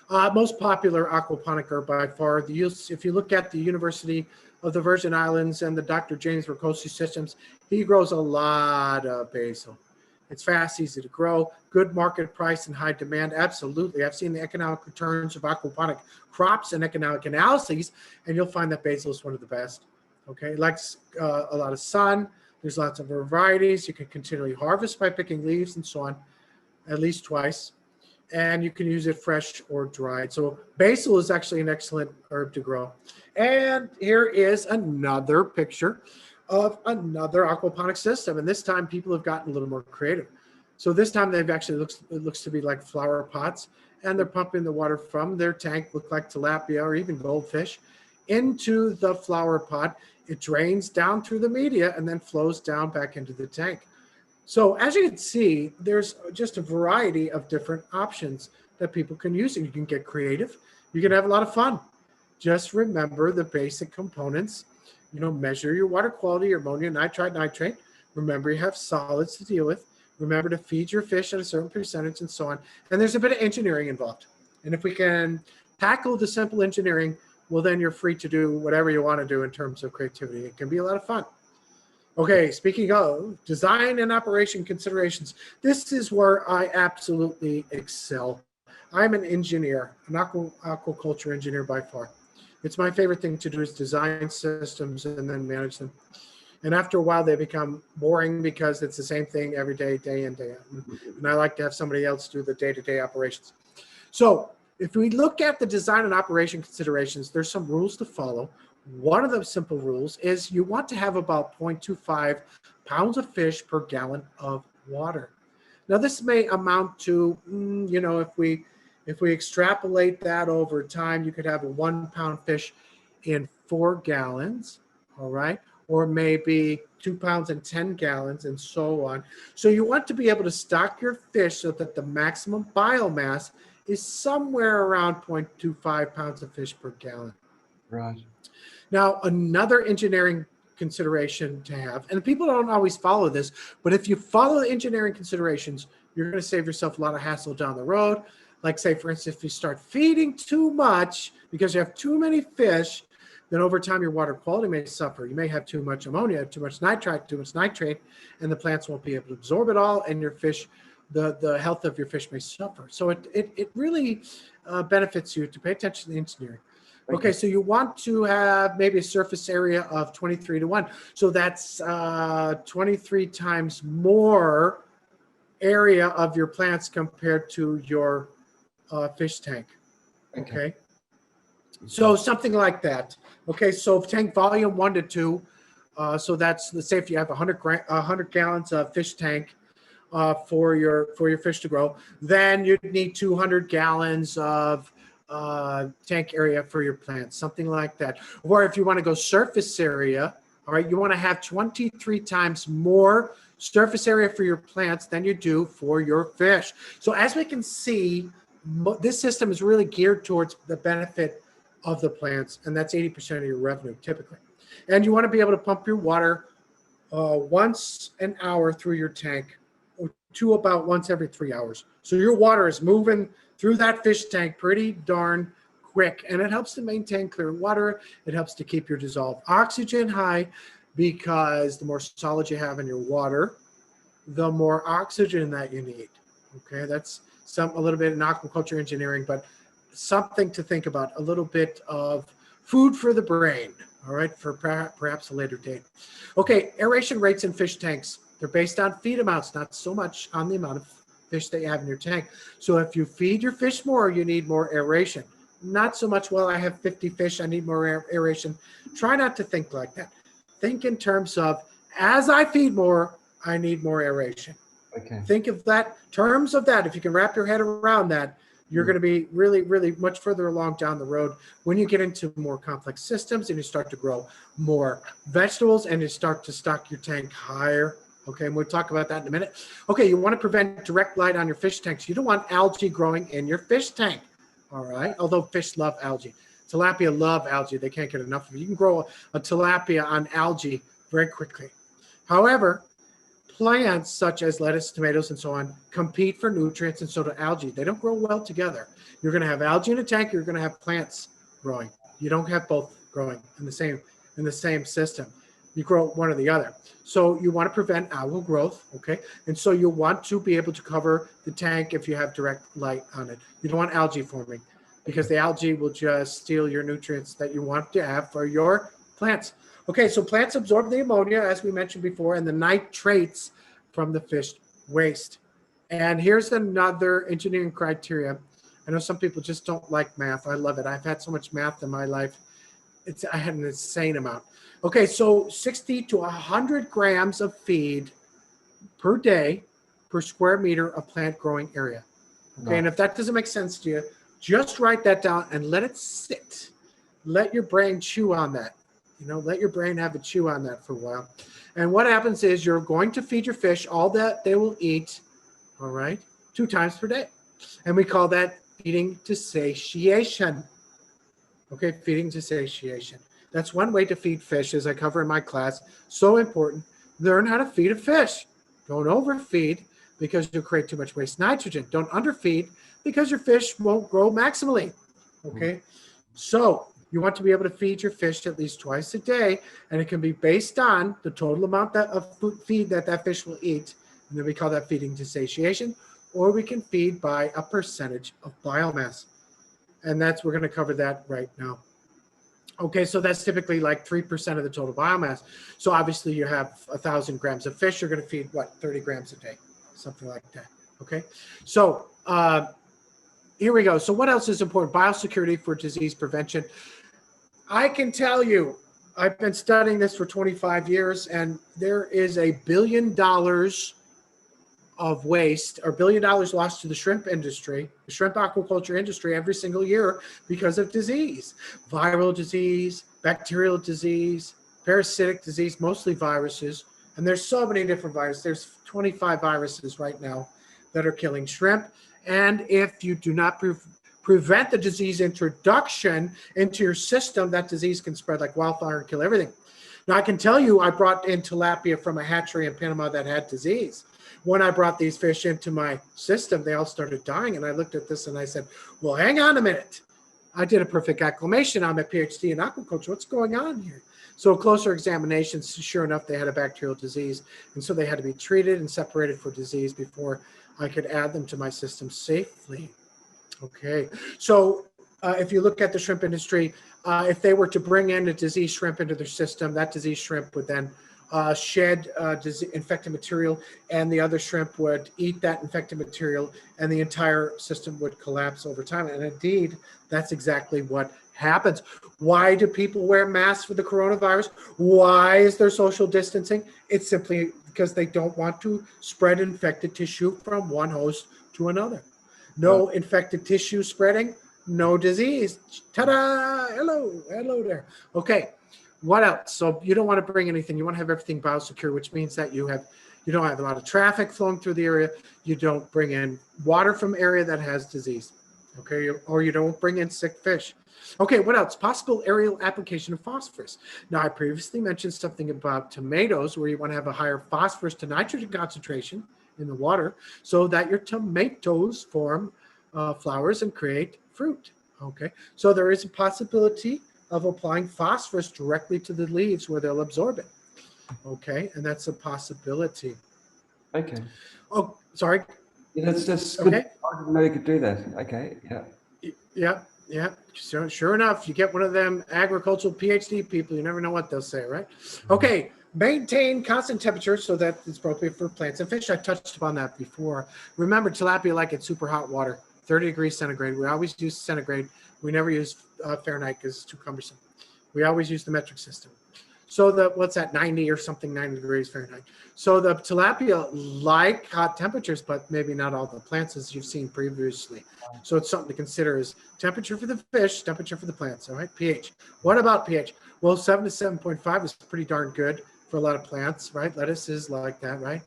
Most popular aquaponic are by far the use. If you look at the University of the Virgin Islands and the Dr. James Ricosi systems, he grows a lot of basil. It's fast, easy to grow, good market price and high demand. Absolutely. I've seen the economic returns of aquaponic crops and economic analyses, and you'll find that basil is one of the best. Okay, it likes a lot of sun. There's lots of varieties. You can continually harvest by picking leaves and so on, at least twice. And you can use it fresh or dried. So basil is actually an excellent herb to grow. And here is another picture of another aquaponic system. And this time people have gotten a little more creative. So this time they've actually it looks to be like flower pots, and they're pumping the water from their tank, look like tilapia or even goldfish, into the flower pot. It drains down through the media and then flows down back into the tank. So as you can see, there's just a variety of different options that people can use, and you can get creative. You can have a lot of fun. Just remember the basic components. Measure your water quality, your ammonia, nitrite, nitrate. Remember, you have solids to deal with. Remember to feed your fish at a certain percentage and so on. And there's a bit of engineering involved. And if we can tackle the simple engineering, well, then you're free to do whatever you want to do in terms of creativity. It can be a lot of fun. Okay, speaking of design and operation considerations, this is where I absolutely excel. I'm an engineer, an aquaculture engineer by far. It's my favorite thing to do is design systems and then manage them. And after a while, they become boring because it's the same thing every day, day in, day out. And I like to have somebody else do the day-to-day operations. So if we look at the design and operation considerations, there's some rules to follow. One of the simple rules is you want to have about 0.25 pounds of fish per gallon of water. Now, this may amount to, you know, if we extrapolate that over time, you could have a 1 pound fish in 4 gallons, all right? Or maybe 2 pounds in 10 gallons and so on. So you want to be able to stock your fish so that the maximum biomass is somewhere around 0.25 pounds of fish per gallon. Right. Now, another engineering consideration to have, and people don't always follow this, but if you follow the engineering considerations, you're going to save yourself a lot of hassle down the road. Like say, for instance, if you start feeding too much because you have too many fish, then over time your water quality may suffer. You may have too much ammonia, too much nitrite, too much nitrate, and the plants won't be able to absorb it all, and your fish, the health of your fish may suffer. So it really benefits you to pay attention to the engineering. Okay, so you want to have maybe a surface area of 23 to 1. So that's 23 times more area of your plants compared to your fish tank. Okay. So something like that. Okay, so tank volume 1 to 2. So that's, let's say if you have 100 gallons of fish tank for your fish to grow, then you'd need 200 gallons of tank area for your plants, something like that. Or if you want to go surface area, all right, you want to have 23 times more surface area for your plants than you do for your fish. So as we can see, this system is really geared towards the benefit of the plants, and that's 80% of your revenue typically. And you want to be able to pump your water once an hour through your tank, or to about once every 3 hours. So your water is moving through that fish tank pretty darn quick, and it helps to maintain clear water. It helps to keep your dissolved oxygen high, because the more solids you have in your water, the more oxygen that you need. Okay, that's a little bit in aquaculture engineering, but something to think about, a little bit of food for the brain, all right, for perhaps a later date. Okay, aeration rates in fish tanks, they're based on feed amounts, not so much on the amount of fish that you have in your tank. So if you feed your fish more, you need more aeration. Not so much, well, I have 50 fish, I need more aeration. Try not to think like that. Think in terms of, as I feed more, I need more aeration. Okay. Think of that, terms of that. If you can wrap your head around that, you're going to be really, really much further along down the road when you get into more complex systems and you start to grow more vegetables and you start to stock your tank higher. Okay, and we'll talk about that in a minute. Okay, you want to prevent direct light on your fish tanks. You don't want algae growing in your fish tank, all right? Although fish love algae. Tilapia love algae. They can't get enough of it. You can grow a tilapia on algae very quickly. However, plants such as lettuce, tomatoes, and so on compete for nutrients, and so do algae. They don't grow well together. You're going to have algae in a tank. You're going to have plants growing. You don't have both growing in the same system. You grow one or the other. So you want to prevent algal growth, okay? And so you want to be able to cover the tank if you have direct light on it. You don't want algae forming, because the algae will just steal your nutrients that you want to have for your plants. Okay, so plants absorb the ammonia, as we mentioned before, and the nitrates from the fish waste. And here's another engineering criteria. I know some people just don't like math. I love it. I've had so much math in my life. I had an insane amount. Okay, so 60 to 100 grams of feed per day per square meter of plant growing area. Okay, Right. And if that doesn't make sense to you, just write that down and let it sit. Let your brain chew on that. You know, let your brain have a chew on that for a while. And what happens is you're going to feed your fish all that they will eat, all right, 2 times per day. And we call that feeding to satiation. Okay, feeding to satiation. That's one way to feed fish, as I cover in my class. So important. Learn how to feed a fish. Don't overfeed. because you'll create too much waste nitrogen. Don't underfeed because your fish won't grow maximally. Okay, so you want to be able to feed your fish at least twice a day, and it can be based on the total amount of feed that fish will eat, and then we call that feeding to satiation, or we can feed by a percentage of biomass, and we're going to cover that right now. Okay, so that's typically like 3% of the total biomass. So obviously you have 1,000 grams of fish, you're going to feed what, 30 grams a day, something like that. Okay, so here we go. So what else is important? Biosecurity for disease prevention. I can tell you, I've been studying this for 25 years, and there is $1 billion of waste, or $1 billion lost to the shrimp industry, the shrimp aquaculture industry, every single year because of disease. Viral disease, bacterial disease, parasitic disease, mostly viruses. And there's so many different viruses. There's 25 viruses right now that are killing shrimp. And if you do not prevent the disease introduction into your system, that disease can spread like wildfire and kill everything. Now, I can tell you, I brought in tilapia from a hatchery in Panama that had disease. When I brought these fish into my system, they all started dying. And I looked at this and I said, well, hang on a minute. I did a perfect acclimation. I'm a PhD in aquaculture. What's going on here? So closer examinations, sure enough, they had a bacterial disease. And so they had to be treated and separated for disease before I could add them to my system safely. Okay. So if you look at the shrimp industry, if they were to bring in a diseased shrimp into their system, that diseased shrimp would then shed infected material, and the other shrimp would eat that infected material, and the entire system would collapse over time. And indeed, that's exactly what happens. Why do people wear masks for the coronavirus? Why is there social distancing? It's simply because they don't want to spread infected tissue from one host to another. No infected tissue spreading, no disease. Ta-da! Hello there. Okay. What else? So you don't want to bring anything. You want to have everything biosecure, which means that you don't have a lot of traffic flowing through the area. You don't bring in water from area that has disease. Okay, or you don't bring in sick fish. Okay, what else? Possible aerial application of phosphorus. Now, I previously mentioned something about tomatoes where you want to have a higher phosphorus to nitrogen concentration in the water so that your tomatoes form flowers and create fruit. Okay, so there is a possibility of applying phosphorus directly to the leaves where they'll absorb it. Okay, and that's a possibility. Okay. Oh, sorry. Yeah, that's okay. Good. I didn't know you could do that. Okay, yeah. Yeah. Sure enough, you get one of them agricultural PhD people, you never know what they'll say, right? Okay, maintain constant temperature so that it's appropriate for plants and fish. I touched upon that before. Remember, tilapia like it super hot water, 30 degrees centigrade. We always use centigrade. We never use Fahrenheit because it's too cumbersome. We always use the metric system. So what's that, 90 or something, 90 degrees Fahrenheit. So the tilapia like hot temperatures, but maybe not all the plants as you've seen previously. So it's something to consider is temperature for the fish, temperature for the plants, all right? pH. What about pH? Well, 7 to 7.5 is pretty darn good for a lot of plants, right? Lettuce is like that, right?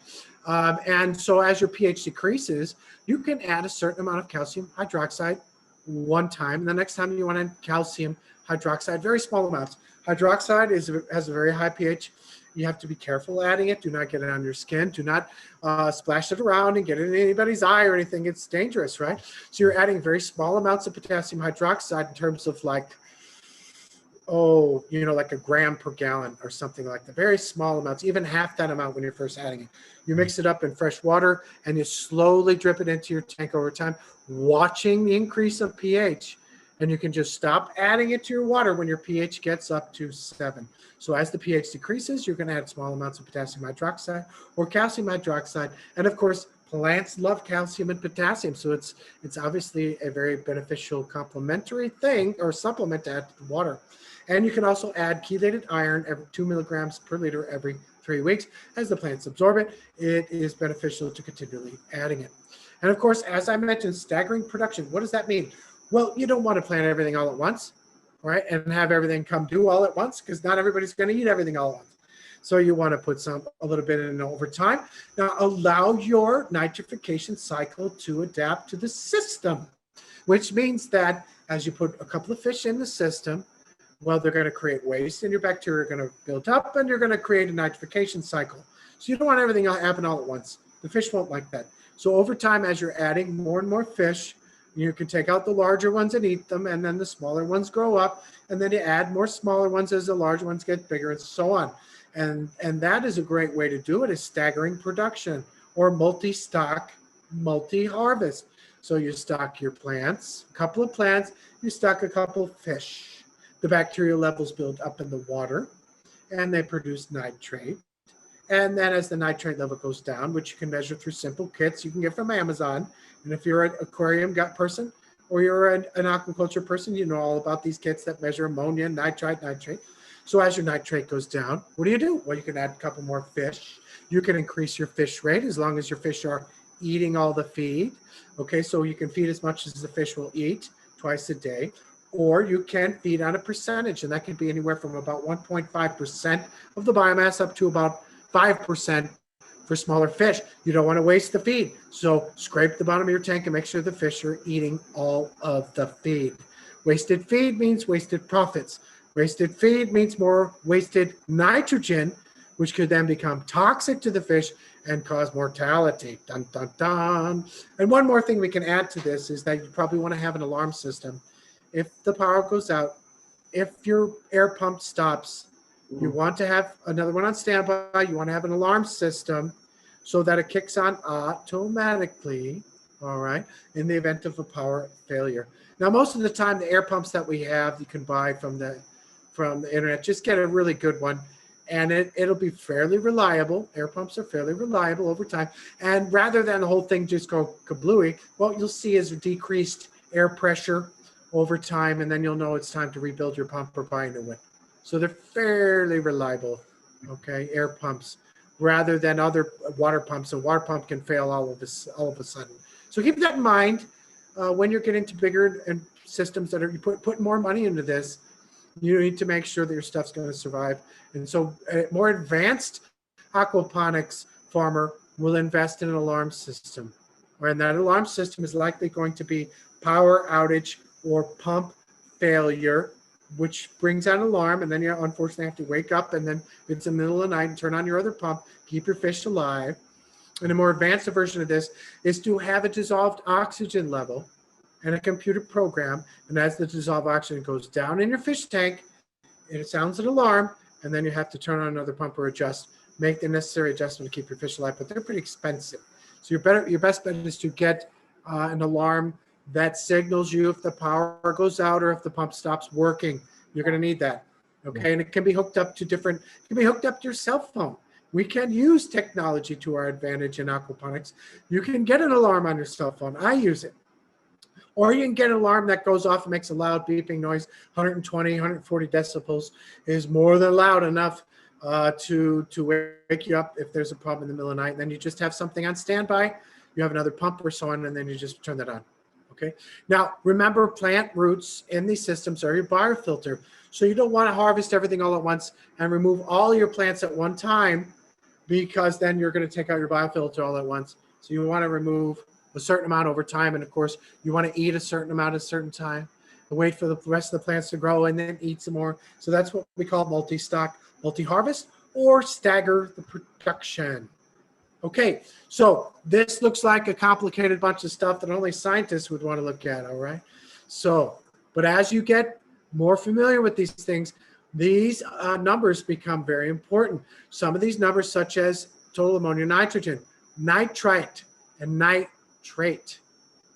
And so as your pH decreases, you can add a certain amount of calcium hydroxide one time. And the next time you want to add calcium hydroxide, very small amounts. Hydroxide has a very high pH. You have to be careful adding it. Do not get it on your skin. Do not splash it around and get it in anybody's eye or anything. It's dangerous, right? So you're adding very small amounts of potassium hydroxide in terms of like, like a gram per gallon or something like that. Very small amounts, even half that amount when you're first adding it. You mix it up in fresh water and you slowly drip it into your tank over time, watching the increase of pH. And you can just stop adding it to your water when your pH gets up to 7. So as the pH decreases, you're going to add small amounts of potassium hydroxide or calcium hydroxide. And of course, plants love calcium and potassium. So it's obviously a very beneficial complementary thing or supplement to add to the water. And you can also add chelated iron every 2 milligrams per liter every 3 weeks. As the plants absorb it, it is beneficial to continually adding it. And of course, as I mentioned, staggering production. What does that mean? Well, you don't want to plant everything all at once, right? And have everything come due all at once because not everybody's going to eat everything all at once. So you want to put a little bit in over time. Now, allow your nitrification cycle to adapt to the system, which means that as you put a couple of fish in the system, well, they're going to create waste and your bacteria are going to build up and you're going to create a nitrification cycle. So you don't want everything to happen all at once. The fish won't like that. So over time, as you're adding more and more fish, you can take out the larger ones and eat them, and then the smaller ones grow up, and then you add more smaller ones as the larger ones get bigger, and so on. And that is a great way to do it, is staggering production, or multi-stock, multi-harvest. So you stock your plants, a couple of plants, you stock a couple of fish. The bacterial levels build up in the water, and they produce nitrate. And then as the nitrate level goes down, which you can measure through simple kits you can get from Amazon, and if you're an aquarium gut person or you're an aquaculture person, you know all about these kits that measure ammonia, nitrite. So as your nitrate goes down, what do? Well, you can add a couple more fish. You can increase your fish rate as long as your fish are eating all the feed. Okay, so you can feed as much as the fish will eat twice a day, or you can feed on a percentage, and that can be anywhere from about 1.5% of the biomass up to about 5% for smaller fish. You don't want to waste the feed. So scrape the bottom of your tank and make sure the fish are eating all of the feed. Wasted feed means wasted profits. Wasted feed means more wasted nitrogen, which could then become toxic to the fish and cause mortality. Dun, dun, dun. And one more thing we can add to this is that you probably want to have an alarm system. If the power goes out, if your air pump stops, you want to have another one on standby. You want to have an alarm system so that it kicks on automatically, all right, in the event of a power failure. Now, most of the time, the air pumps that we have, you can buy from the internet. Just get a really good one, and it'll be fairly reliable. Air pumps are fairly reliable over time. And rather than the whole thing just go kablooey, what you'll see is decreased air pressure over time, and then you'll know it's time to rebuild your pump or buy a new one. So they're fairly reliable, okay, air pumps, rather than other water pumps. A water pump can fail all of a sudden. So keep that in mind when you're getting to bigger and systems that are you put more money into this. You need to make sure that your stuff's going to survive. And so a more advanced aquaponics farmer will invest in an alarm system, and that alarm system is likely going to be power outage or pump failure, which brings out an alarm, and then you unfortunately have to wake up, and then it's the middle of the night and turn on your other pump, keep your fish alive. And a more advanced version of this is to have a dissolved oxygen level and a computer program, and as the dissolved oxygen goes down in your fish tank, it sounds an alarm, and then you have to turn on another pump or make the necessary adjustment to keep your fish alive, but they're pretty expensive. So your best bet is to get an alarm that signals you if the power goes out or if the pump stops working. You're going to need that. Okay. And it can be hooked up to your cell phone. We can use technology to our advantage in aquaponics. You can get an alarm on your cell phone. I use it. Or you can get an alarm that goes off and makes a loud beeping noise. 120, 140 decibels is more than loud enough to wake you up if there's a problem in the middle of the night. And then you just have something on standby. You have another pump or so on, and then you just turn that on. Okay. Now, remember, plant roots in these systems are your biofilter. So you don't want to harvest everything all at once and remove all your plants at one time, because then you're going to take out your biofilter all at once. So you want to remove a certain amount over time. And of course, you want to eat a certain amount at a certain time and wait for the rest of the plants to grow and then eat some more. So that's what we call multi-stock, multi-harvest, or stagger the production. Okay, so this looks like a complicated bunch of stuff that only scientists would want to look at, all right? So, but as you get more familiar with these things, these numbers become very important. Some of these numbers, such as total ammonia nitrogen, nitrite, and nitrate.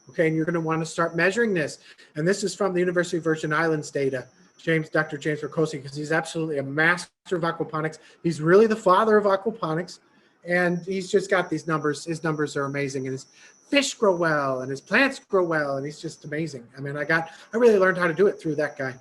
Okay, and you're going to want to start measuring this. And this is from the University of Virgin Islands data. Dr. James Rakosi, because he's absolutely a master of aquaponics. He's really the father of aquaponics. And he's just got these numbers. His numbers are amazing. And his fish grow well, and his plants grow well, and he's just amazing. I mean, I really learned how to do it through that guy.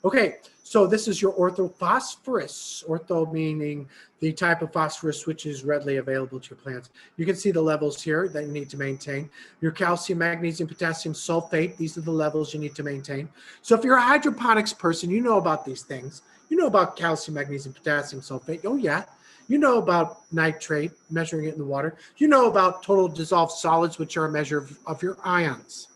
Okay, so this is your orthophosphorus. Ortho meaning the type of phosphorus which is readily available to your plants. You can see the levels here that you need to maintain. Your calcium, magnesium, potassium, sulfate, these are the levels you need to maintain. So if you're a hydroponics person, you know about these things. You know about calcium, magnesium, potassium, sulfate. Oh, yeah. You know about nitrate, measuring it in the water. You know about total dissolved solids, which are a measure of your ions.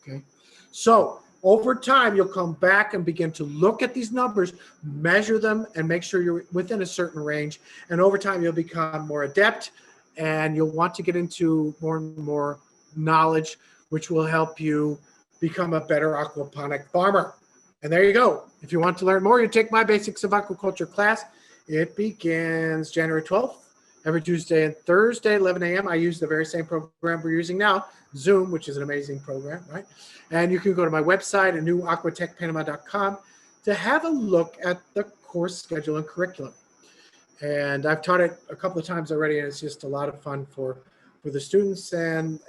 Okay, so over time, you'll come back and begin to look at these numbers, measure them, and make sure you're within a certain range. And over time, you'll become more adept and you'll want to get into more and more knowledge, which will help you become a better aquaponic farmer. And there you go. If you want to learn more, you take my Basics of Aquaculture class. It begins January 12th, every Tuesday and Thursday, 11 a.m. I use the very same program we're using now, Zoom, which is an amazing program, right? And you can go to my website, newaquatechpanama.com, to have a look at the course schedule and curriculum. And I've taught it a couple of times already, and it's just a lot of fun for the students, and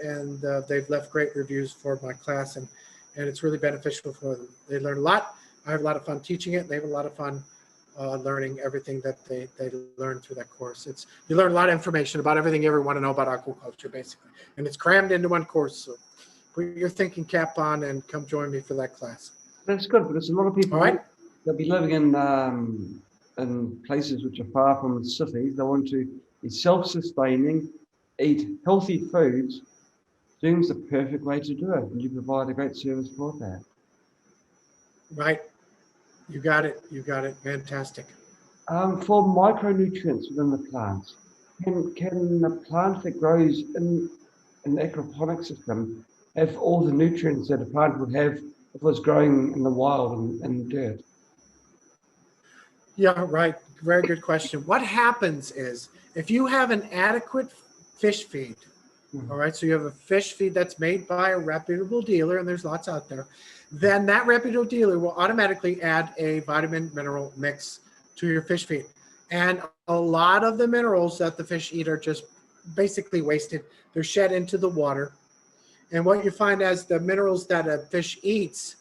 they've left great reviews for my class, and it's really beneficial for them. They learn a lot. I have a lot of fun teaching it. They have a lot of fun learning everything that they learn through that course. You learn a lot of information about everything you ever want to know about aquaculture, basically, and it's crammed into one course. So put your thinking cap on and come join me for that class. That's good, because a lot of people, they'll be living in places which are far from the cities. They want to be self-sustaining, eat healthy foods. Zoom's the perfect way to do it, and you provide a great service for that. Right. You got it. You got it. Fantastic. For micronutrients within the plants, can the plant that grows in the aquaponic system have all the nutrients that a plant would have if it was growing in the wild and dirt? Yeah, right. Very good question. What happens is, if you have an adequate fish feed, all right, so you have a fish feed that's made by a reputable dealer, and there's lots out there, then that reputable dealer will automatically add a vitamin mineral mix to your fish feed. And a lot of the minerals that the fish eat are just basically wasted. They're shed into the water. And what you find as the minerals that a fish eats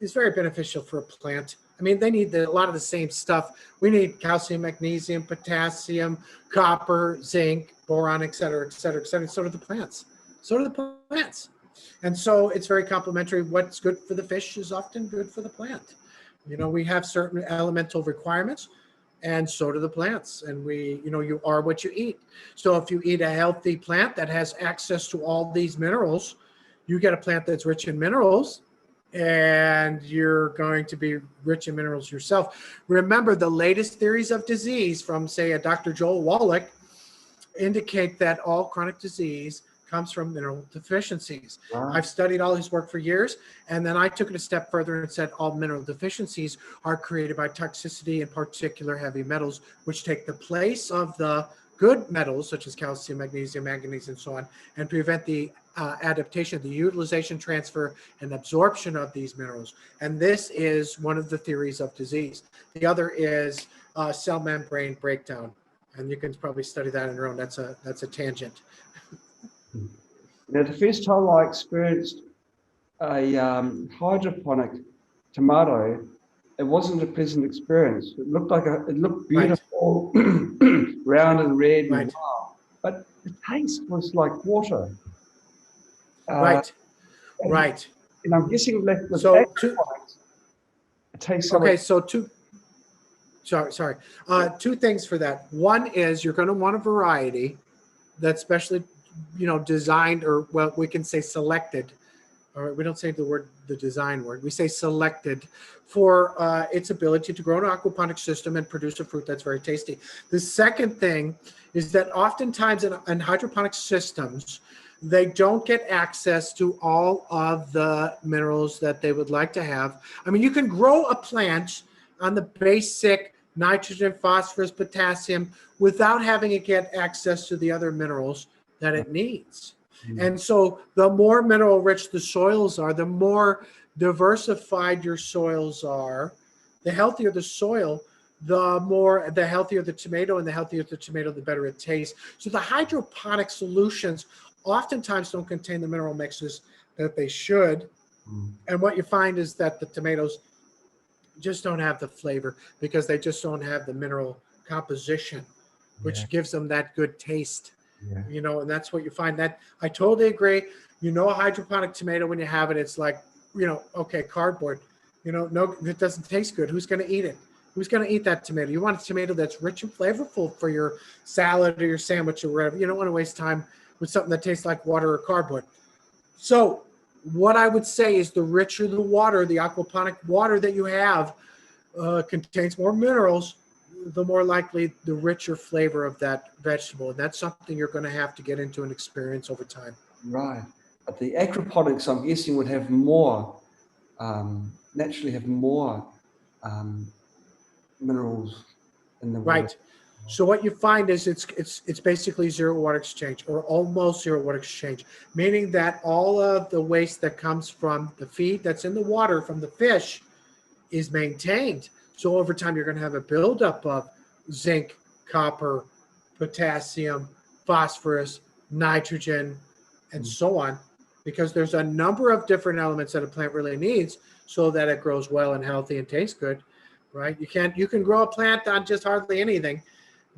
is very beneficial for a plant. I mean, they need a lot of the same stuff. We need calcium, magnesium, potassium, copper, zinc, boron, et cetera, et cetera, et cetera. So do the plants. So do the plants. And so it's very complementary. What's good for the fish is often good for the plant. You know, we have certain elemental requirements, and so do the plants. And you are what you eat. So if you eat a healthy plant that has access to all these minerals, you get a plant that's rich in minerals, and you're going to be rich in minerals yourself. Remember, the latest theories of disease from, say, a Dr. Joel Wallach indicate that all chronic disease comes from mineral deficiencies. Wow. I've studied all his work for years, and then I took it a step further and said all mineral deficiencies are created by toxicity, in particular heavy metals, which take the place of the good metals such as calcium, magnesium, manganese, and so on, and prevent the adaptation, the utilization, transfer, and absorption of these minerals. And this is one of the theories of disease. The other is cell membrane breakdown, and you can probably study that on your own. That's a tangent. Now, the first time I experienced a hydroponic tomato, it wasn't a pleasant experience. It looked beautiful, right. Round and red, right. And wow. But the taste was like water. Right. And I'm guessing that with so it tastes okay. So two things for that. One is you're going to want a variety that's specially, designed, or well, we can say selected. All right, we don't say the design word. We say selected for its ability to grow an aquaponic system and produce a fruit that's very tasty. The second thing is that oftentimes in hydroponic systems, they don't get access to all of the minerals that they would like to have. I mean, you can grow a plant on the basic nitrogen, phosphorus, potassium without having it get access to the other minerals that it needs. And so the more mineral rich the soils are, the more diversified your soils are, the healthier the soil, the healthier the tomato, and the healthier the tomato, the better it tastes. So the hydroponic solutions oftentimes don't contain the mineral mixes that they should. And what you find is that the tomatoes just don't have the flavor because they just don't have the mineral composition, which gives them that good taste. Yeah. And that's what you find. That I totally agree. A hydroponic tomato, when you have it, it's like, okay, cardboard. No, it doesn't taste good. Who's going to eat it? Who's going to eat that tomato? You want a tomato that's rich and flavorful for your salad or your sandwich or whatever. You don't want to waste time with something that tastes like water or cardboard. So what I would say is the richer the water, the aquaponic water that you have contains more minerals, the more likely the richer flavor of that vegetable. And that's something you're going to have to get into and experience over time. Right. But the aquaponics, I'm guessing, would have more, naturally have more minerals in the water. Right. So what you find is it's basically zero water exchange, or almost zero water exchange, meaning that all of the waste that comes from the feed that's in the water from the fish is maintained. So over time, you're going to have a buildup of zinc, copper, potassium, phosphorus, nitrogen, and so on, because there's a number of different elements that a plant really needs so that it grows well and healthy and tastes good, right? You can grow a plant on just hardly anything,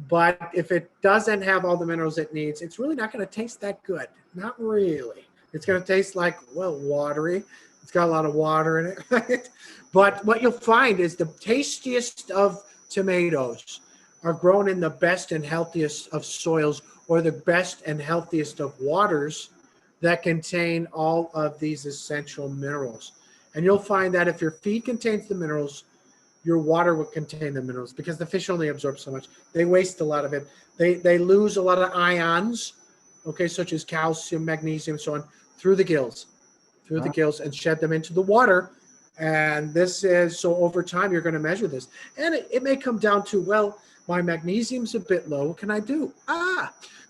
but if it doesn't have all the minerals it needs, it's really not going to taste that good. Not really. It's going to taste like, well, watery. It's got a lot of water in it, right? But what you'll find is the tastiest of tomatoes are grown in the best and healthiest of soils, or the best and healthiest of waters that contain all of these essential minerals. And you'll find that if your feed contains the minerals, your water will contain the minerals, because the fish only absorb so much. They waste a lot of it. They lose a lot of ions, okay, such as calcium, magnesium, so on, through the gills, and shed them into the water. And this is, so over time, you're going to measure this. And it may come down to, well, my magnesium's a bit low. What can I do?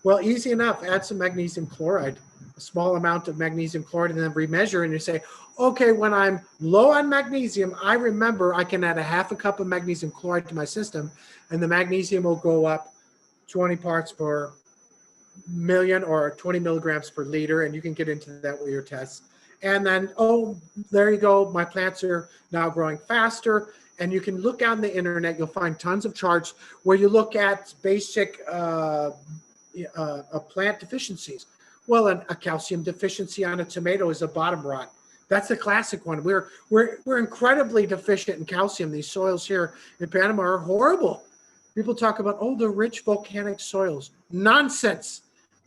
Well, easy enough. Add some magnesium chloride, a small amount of magnesium chloride, and then remeasure. And you say, okay, when I'm low on magnesium, I remember I can add a half a cup of magnesium chloride to my system, and the magnesium will go up 20 parts per million, or 20 milligrams per liter. And you can get into that with your tests. And then, oh, there you go. My plants are now growing faster. And you can look on the internet. You'll find tons of charts where you look at basic plant deficiencies. Well, a calcium deficiency on a tomato is a bottom rot. That's a classic one. We're incredibly deficient in calcium. These soils here in Panama are horrible. People talk about, oh, the rich volcanic soils. Nonsense.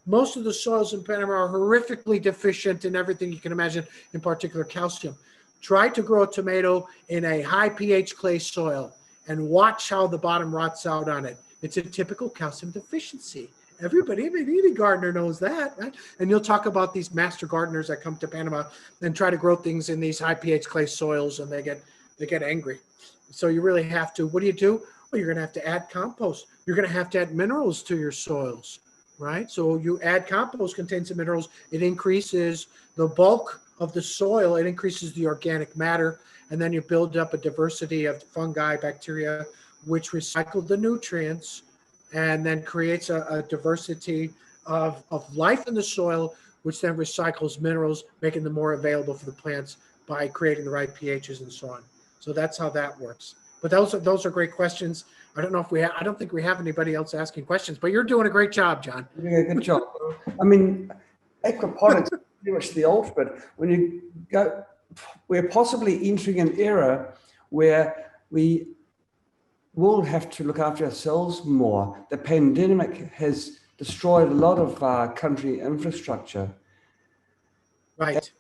Most of the soils in Panama are horrifically deficient in everything you can imagine, in particular calcium. Try to grow a tomato in a high pH clay soil and watch how the bottom rots out on it. It's a typical calcium deficiency. Everybody, any gardener knows that, right? And you'll talk about these master gardeners that come to Panama and try to grow things in these high pH clay soils, and they get angry. So you really have to, what do? Well, you're going to have to add compost. You're going to have to add minerals to your soils, right? So you add compost, contains the minerals. It increases the bulk of the soil. It increases the organic matter. And then you build up a diversity of fungi, bacteria, which recycle the nutrients, and then creates a diversity of life in the soil, which then recycles minerals, making them more available for the plants by creating the right pHs and so on. So that's how that works. But those are great questions. I don't know if I don't think we have anybody else asking questions, but you're doing a great job, John. Yeah, good job. I mean, aquaponics is pretty much the ultimate. When you go, we're possibly entering an era where we will have to look after ourselves more. The pandemic has destroyed a lot of country infrastructure. Right.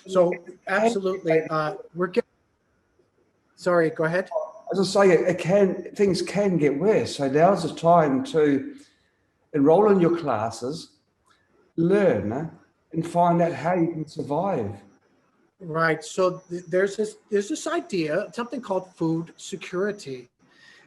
So absolutely, sorry, go ahead. As I say, things can get worse. So now's the time to enroll in your classes, learn, and find out how you can survive. Right. So there's this idea, something called food security.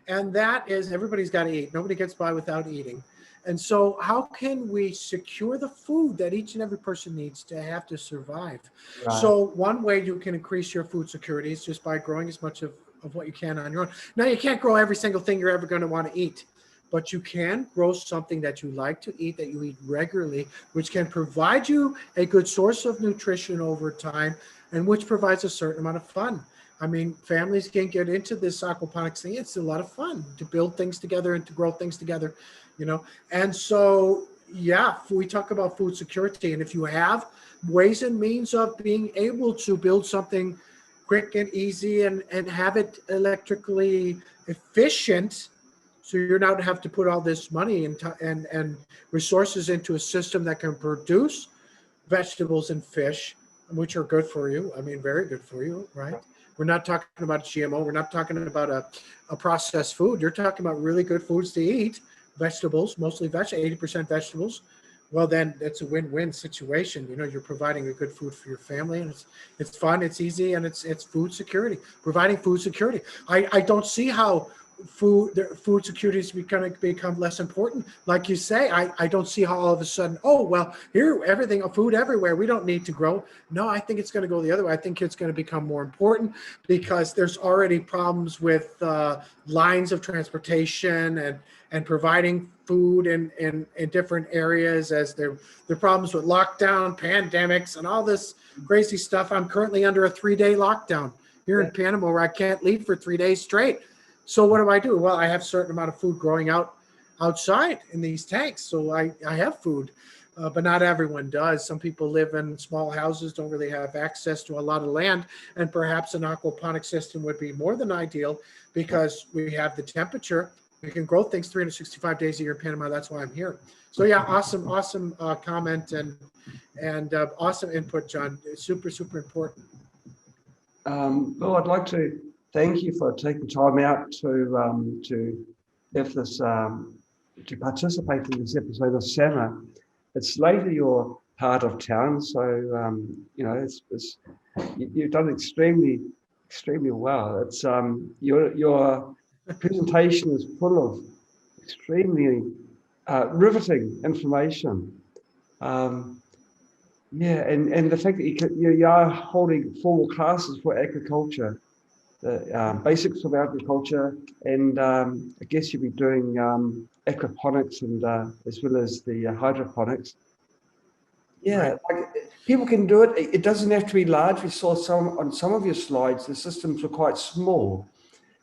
And that is, everybody's got to eat. Nobody gets by without eating. And so how can we secure the food that each and every person needs to have to survive? Right. So one way you can increase your food security is just by growing as much of what you can on your own. Now, you can't grow every single thing you're ever going to want to eat, but you can grow something that you like to eat, that you eat regularly, which can provide you a good source of nutrition over time, and which provides a certain amount of fun. I mean, families can get into this aquaponics thing. It's a lot of fun to build things together and to grow things together, you know. And so, yeah, we talk about food security. And if you have ways and means of being able to build something quick and easy and have it electrically efficient, so you're not have to put all this money and resources into a system that can produce vegetables and fish, which are good for you. I mean, very good for you, right? We're not talking about GMO. We're not talking about a processed food. You're talking about really good foods to eat, vegetables, mostly 80% vegetables. Well, then it's a win-win situation. You know, you're providing a good food for your family, and it's fun, it's easy, and it's food security. Providing food security. I don't see how food security is going to become less important. Like you say, I don't see how all of a sudden, oh, well, here, food everywhere, we don't need to grow. No, I think it's going to go the other way. I think it's going to become more important because there's already problems with lines of transportation and providing food in different areas, as there are problems with lockdown, pandemics, and all this crazy stuff. I'm currently under a 3-day lockdown here in Panama, where I can't leave for 3 days straight. So what do? Well, I have a certain amount of food growing outside in these tanks. So I have food, but not everyone does. Some people live in small houses, don't really have access to a lot of land. And perhaps an aquaponic system would be more than ideal because we have the temperature. We can grow things 365 days a year in Panama. That's why I'm here. So yeah, awesome comment and awesome input, John. It's super, super important. Bill, I'd like to thank you for taking time out to have this to participate in this episode of SAMA. It's later your part of town, so you know you've done extremely well. It's your presentation is full of extremely riveting information. Yeah, and the fact that you are holding formal classes for agriculture, the basics of agriculture, and I guess you'll be doing aquaponics and as well as the hydroponics. Yeah, like, people can do it. It doesn't have to be large. We saw on some of your slides, the systems were quite small.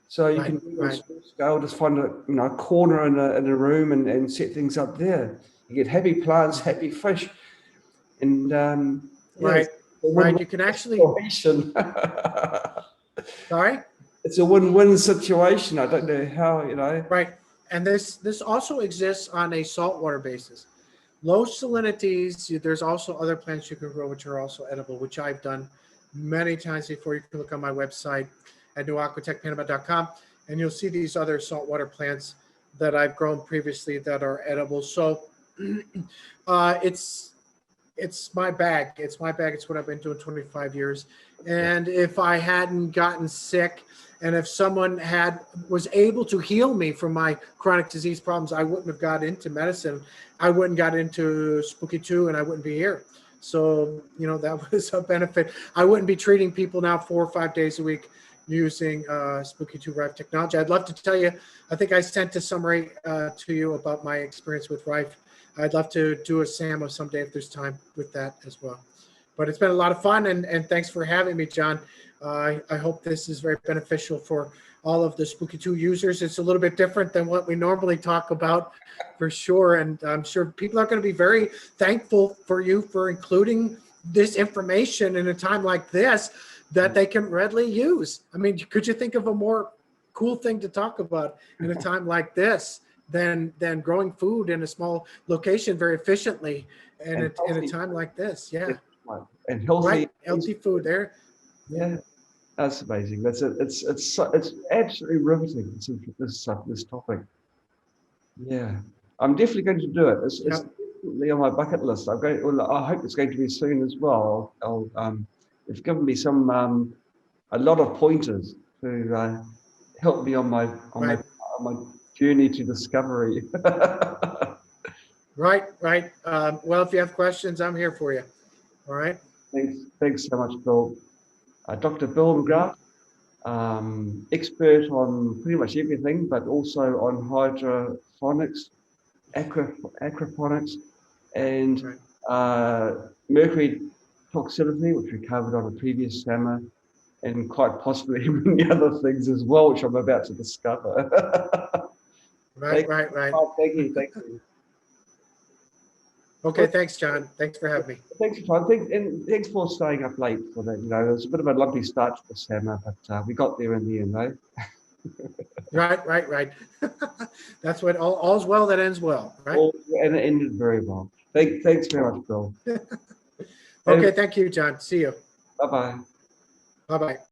So you can do it on a small scale, just find a corner in a room and set things up there. You get happy plants, happy fish. And you can actually sorry, it's a win-win situation. I don't know how, right. And this also exists on a saltwater basis. Low salinities, there's also other plants you can grow which are also edible, which I've done many times before. You can look on my website at newaquatechpanama.com, and you'll see these other saltwater plants that I've grown previously that are edible. So it's my bag. It's my bag. It's what I've been doing 25 years. And if I hadn't gotten sick, and if someone was able to heal me from my chronic disease problems, I wouldn't have got into medicine. I wouldn't got into Spooky2, and I wouldn't be here. So, that was a benefit. I wouldn't be treating people now 4 or 5 days a week using Spooky2 Rife technology. I'd love to tell you, I think I sent a summary to you about my experience with Rife. I'd love to do a SAMA someday if there's time with that as well. But it's been a lot of fun, and thanks for having me, John. I hope this is very beneficial for all of the Spooky2 users. It's a little bit different than what we normally talk about, for sure. And I'm sure people are going to be very thankful for you for including this information in a time like this that they can readily use. I mean, could you think of a more cool thing to talk about in a time like this than growing food in a small location very efficiently in a time like this? Yeah. And healthy food there. Yeah, that's amazing. It's absolutely riveting. This topic. Yeah, I'm definitely going to do it. It's definitely on my bucket list. I hope it's going to be soon as well. It's given me a lot of pointers to help me on my journey to discovery. Right. Well, if you have questions, I'm here for you. All right. Thanks so much, Bill. Dr. Bill McGraw, expert on pretty much everything, but also on hydroponics, aquaponics, and mercury toxicity, which we covered on a previous SAMA, and quite possibly many other things as well, which I'm about to discover. Right. Thank you. Okay, thanks, John. Thanks for having me. Thanks for time. Thanks for staying up late for that. It was a bit of a lumpy start to the SAMA, but we got there in the end, though. Right. That's what all's well that ends well, right? And it ended very well. Thanks very much, Bill. Okay, thank you, John. See you. Bye-bye. Bye-bye.